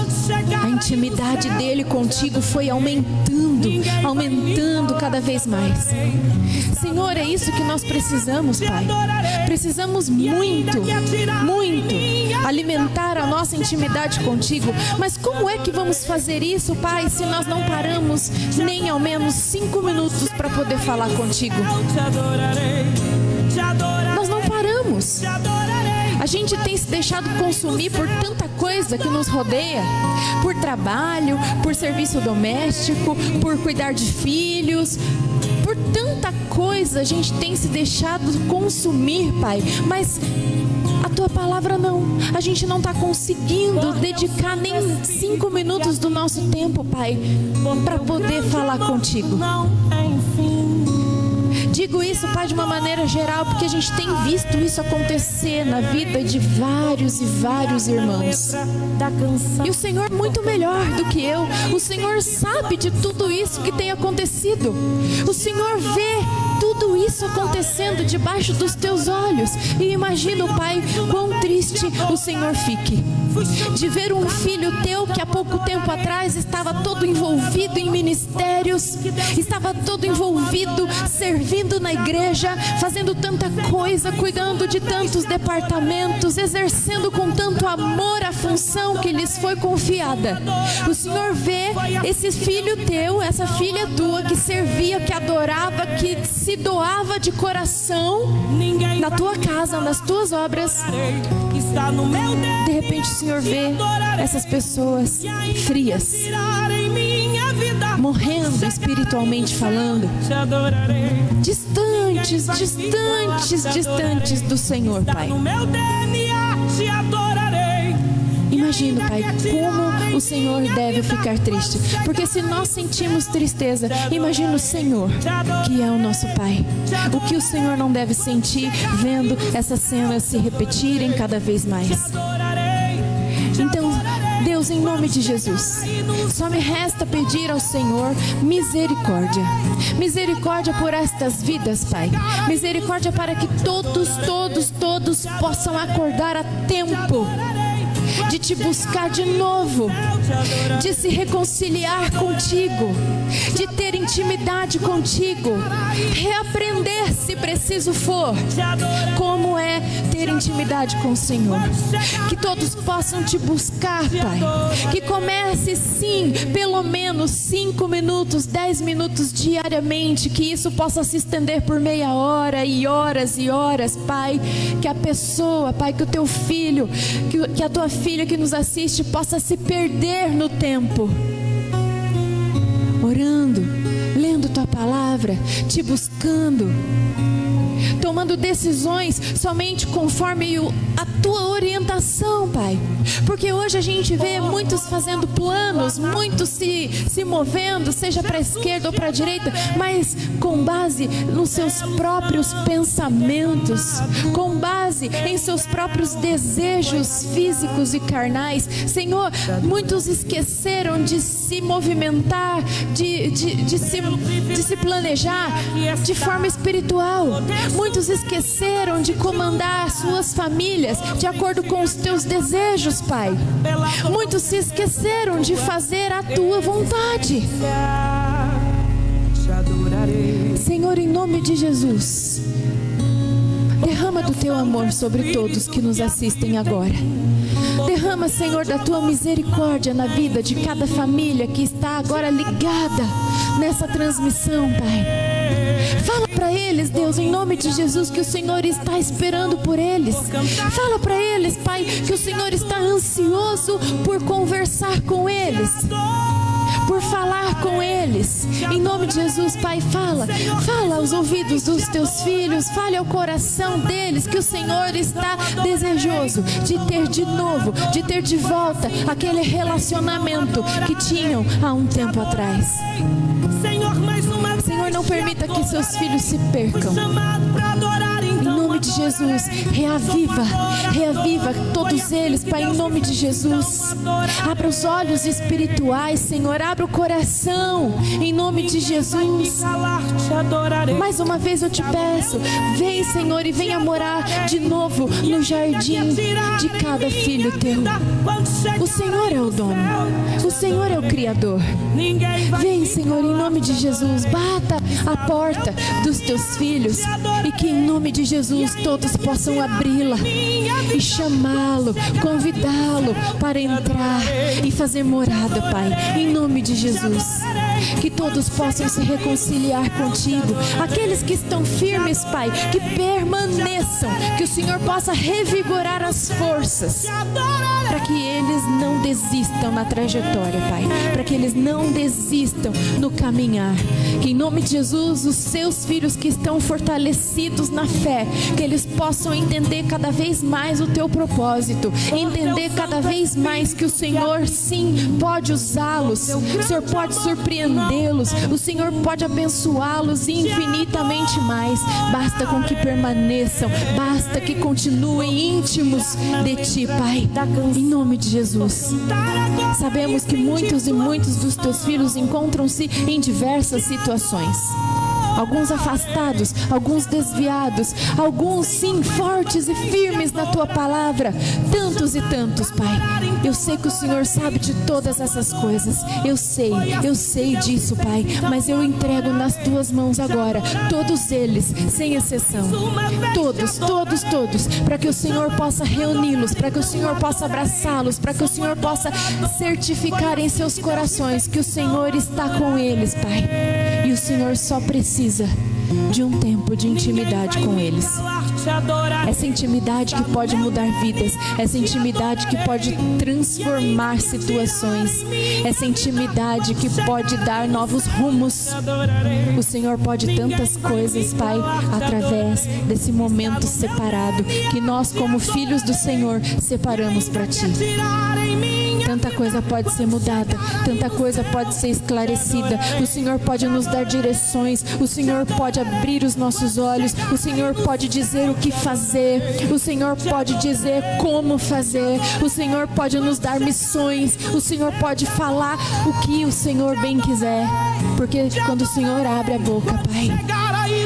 a intimidade dele contigo foi aumentando cada vez mais. Senhor, é isso que nós precisamos, Pai. Precisamos muito alimentar a nossa intimidade contigo. Mas como é que vamos fazer isso, Pai, se nós não paramos nem ao menos 5 minutos para poder falar contigo? Nós não paramos. A gente tem se deixado consumir por tanta coisa que nos rodeia, por trabalho, por serviço doméstico, por cuidar de filhos, por tanta coisa a gente tem se deixado consumir, Pai, mas a Tua palavra não. A gente não está conseguindo dedicar nem 5 minutos do nosso tempo, Pai, para poder falar contigo. Digo isso, Pai, de uma maneira geral, porque a gente tem visto isso acontecer na vida de vários e vários irmãos. E o Senhor é muito melhor do que eu. O Senhor sabe de tudo isso que tem acontecido. O Senhor vê tudo isso acontecendo debaixo dos teus olhos. E imagina, Pai, quão triste o Senhor fique de ver um filho teu que há pouco tempo atrás estava todo envolvido em ministérios, estava todo envolvido servindo na igreja, fazendo tanta coisa, cuidando de tantos departamentos, exercendo com tanto amor a função que lhes foi confiada. O Senhor vê esse filho teu, essa filha tua que servia, que adorava, que se doava de coração na tua casa, nas tuas obras. De repente o Senhor vê essas pessoas frias, morrendo espiritualmente falando, distantes do Senhor, Pai. Imagino, Pai, como o Senhor deve ficar triste. Porque se nós sentimos tristeza, imagina o Senhor, que é o nosso Pai. O que o Senhor não deve sentir vendo essas cenas se repetirem cada vez mais. Então, Deus, em nome de Jesus, só me resta pedir ao Senhor misericórdia. Misericórdia por estas vidas, Pai. Misericórdia para que todos possam acordar a tempo de te buscar de novo, de se reconciliar contigo, de ter intimidade contigo, reaprender, se preciso for, como é ter intimidade com o Senhor. Que todos possam te buscar, Pai. Que comece sim, pelo menos 5 minutos, 10 minutos diariamente, que isso possa se estender por meia hora e horas, Pai. Que a pessoa, Pai, que o teu filho, que a tua filha que nos assiste possa se perder no tempo, orando, lendo tua palavra, te buscando, tomando decisões somente conforme a tua orientação, Pai. Porque hoje a gente vê muitos fazendo planos, muitos se movendo, seja para a esquerda ou para a direita, mas com base nos seus próprios pensamentos, com base em seus próprios desejos físicos e carnais. Senhor, muitos esqueceram de se movimentar, de se planejar de forma espiritual. Muitos esqueceram de comandar suas famílias de acordo com os teus desejos, Pai. Muitos se esqueceram de fazer a tua vontade. Senhor, em nome de Jesus, derrama do teu amor sobre todos que nos assistem agora. Derrama, Senhor, da tua misericórdia na vida de cada família que está agora ligada nessa transmissão, Pai. Fala para eles, Deus, em nome de Jesus, que o Senhor está esperando por eles. Fala para eles, Pai, que o Senhor está ansioso por conversar com eles, por falar com eles. Em nome de Jesus, Pai, fala aos ouvidos dos teus filhos, fale ao coração deles, que o Senhor está desejoso de ter de novo, de ter de volta aquele relacionamento que tinham há um tempo atrás. Senhor, não permita que seus filhos se percam. Em nome de Jesus, reaviva todos eles, Pai, em nome de Jesus. Abra os olhos espirituais, Senhor, abra o coração, em nome de Jesus. Mais uma vez eu te peço, vem, Senhor, e venha morar de novo no jardim de cada filho teu. O Senhor é o dono, o Senhor é o Criador. Vem, Senhor, em nome de Jesus, bata a porta dos teus filhos e que em nome de Jesus todos possam abri-la e chamá-lo, convidá-lo para entrar e fazer morada, Pai, em nome de Jesus. Que todos possam se reconciliar contigo. Aqueles que estão firmes, Pai, que permaneçam, que o Senhor possa revigorar as forças. para que eles não desistam na trajetória, Pai, para que eles não desistam no caminhar. Que em nome de Jesus, os seus filhos que estão fortalecidos na fé, que eles possam entender cada vez mais o teu propósito, entender cada vez mais que o Senhor sim pode usá-los, o Senhor pode surpreendê-los, o Senhor pode abençoá-los infinitamente mais. Basta com que permaneçam, basta que continuem íntimos de Ti, Pai, em nome de Jesus. Sabemos que muitos e muitos dos teus filhos encontram-se em diversas situações. Alguns afastados, alguns desviados, alguns sim fortes e firmes na tua palavra, tantos e tantos, Pai. Eu sei que o Senhor sabe de todas essas coisas, eu sei disso, Pai, mas eu entrego nas tuas mãos agora, todos eles, sem exceção, todos, para que o Senhor possa reuni-los, para que o Senhor possa abraçá-los, para que o Senhor possa certificar em seus corações que o Senhor está com eles, Pai. E o Senhor só precisa de um tempo de intimidade com eles. Essa intimidade que pode mudar vidas, essa intimidade que pode transformar situações, essa intimidade que pode dar novos rumos. O Senhor pode tantas coisas, Pai, através desse momento separado que nós, como filhos do Senhor, separamos para Ti. Tanta coisa pode ser mudada, tanta coisa pode ser esclarecida. O Senhor pode nos dar direções, o Senhor pode abrir os nossos olhos, o Senhor pode dizer o que fazer, o Senhor pode dizer como fazer, o Senhor pode nos dar missões, o Senhor pode falar o que o Senhor bem quiser, porque quando o Senhor abre a boca, Pai,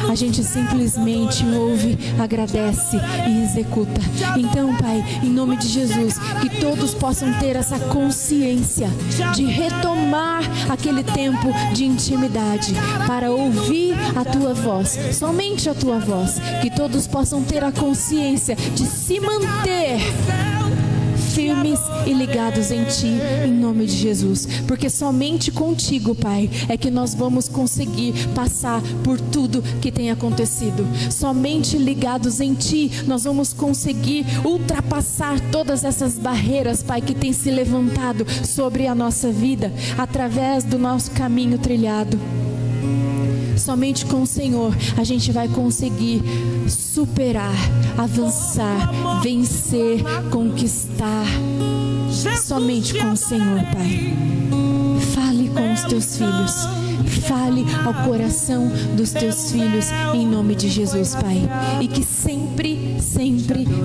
a gente simplesmente ouve, agradece e executa. Então, Pai, em nome de Jesus, que todos possam ter essa consciência de retomar aquele tempo de intimidade para ouvir a Tua voz, somente a Tua voz. Que todos possam ter a consciência de se manter firmes e ligados em Ti, em nome de Jesus, porque somente contigo, Pai, é que nós vamos conseguir passar por tudo que tem acontecido. Somente ligados em Ti, nós vamos conseguir ultrapassar todas essas barreiras, Pai, que tem se levantado sobre a nossa vida, através do nosso caminho trilhado. Somente com o Senhor a gente vai conseguir superar, avançar, vencer, conquistar. Somente com o Senhor, Pai. Fale com os Teus filhos. Fale ao coração dos Teus filhos em nome de Jesus, Pai. E que sempre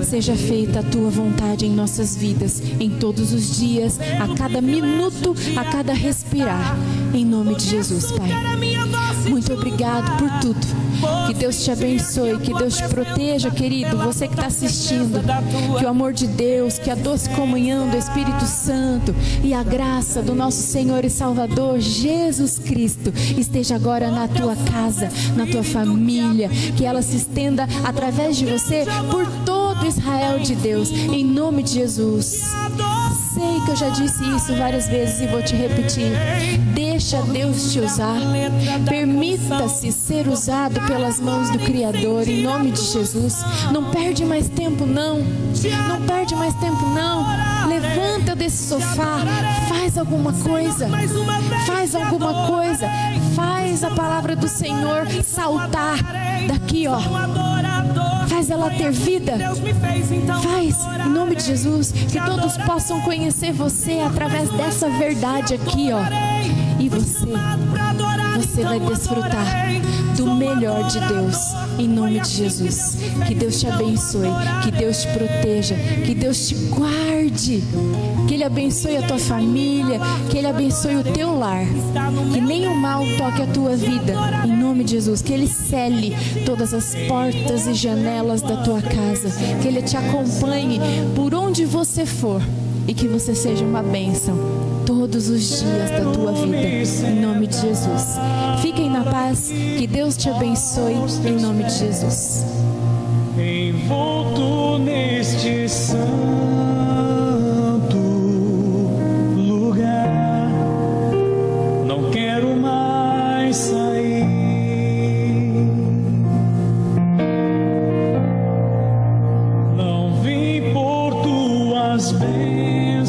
seja feita a Tua vontade em nossas vidas, em todos os dias, a cada minuto, a cada respirar. Em nome de Jesus, Pai. Muito obrigado por tudo. Que Deus te abençoe, que Deus te proteja, querido, você que está assistindo. Que o amor de Deus, que a doce comunhão do Espírito Santo e a graça do nosso Senhor e Salvador Jesus Cristo esteja agora na tua casa, na tua família, que ela se estenda através de você por todo Israel de Deus, em nome de Jesus. Sei que eu já disse isso várias vezes e vou te repetir. Deixa Deus te usar. Permita-se ser usado pelas mãos do Criador, em nome de Jesus. Não perde mais tempo, não. Não perde mais tempo, não. Levanta desse sofá. Faz alguma coisa. Faz alguma coisa. Faz a palavra do Senhor saltar daqui, ó. Faz ela ter vida. Faz, em nome de Jesus, que todos possam conhecer você através dessa verdade aqui, ó. E você vai desfrutar do melhor de Deus, em nome de Jesus. Que Deus te abençoe, que Deus te proteja, que Deus te guarde, que Ele abençoe a tua família, que Ele abençoe o teu lar, que nenhum mal toque a tua vida, em nome de Jesus. Que Ele cele todas as portas e janelas da tua casa, que Ele te acompanhe por onde você for e que você seja uma bênção todos os dias da tua vida, em nome de Jesus. Fiquem na paz, que Deus te abençoe, em nome de Jesus. Envolto neste santo lugar, não quero mais sair. Não vim por tuas bênçãos,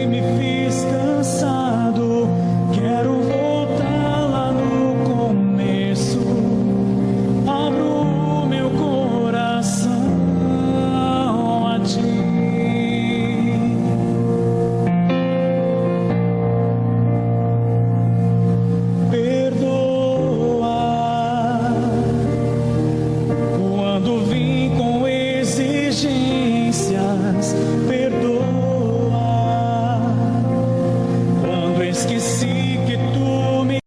firme, firme.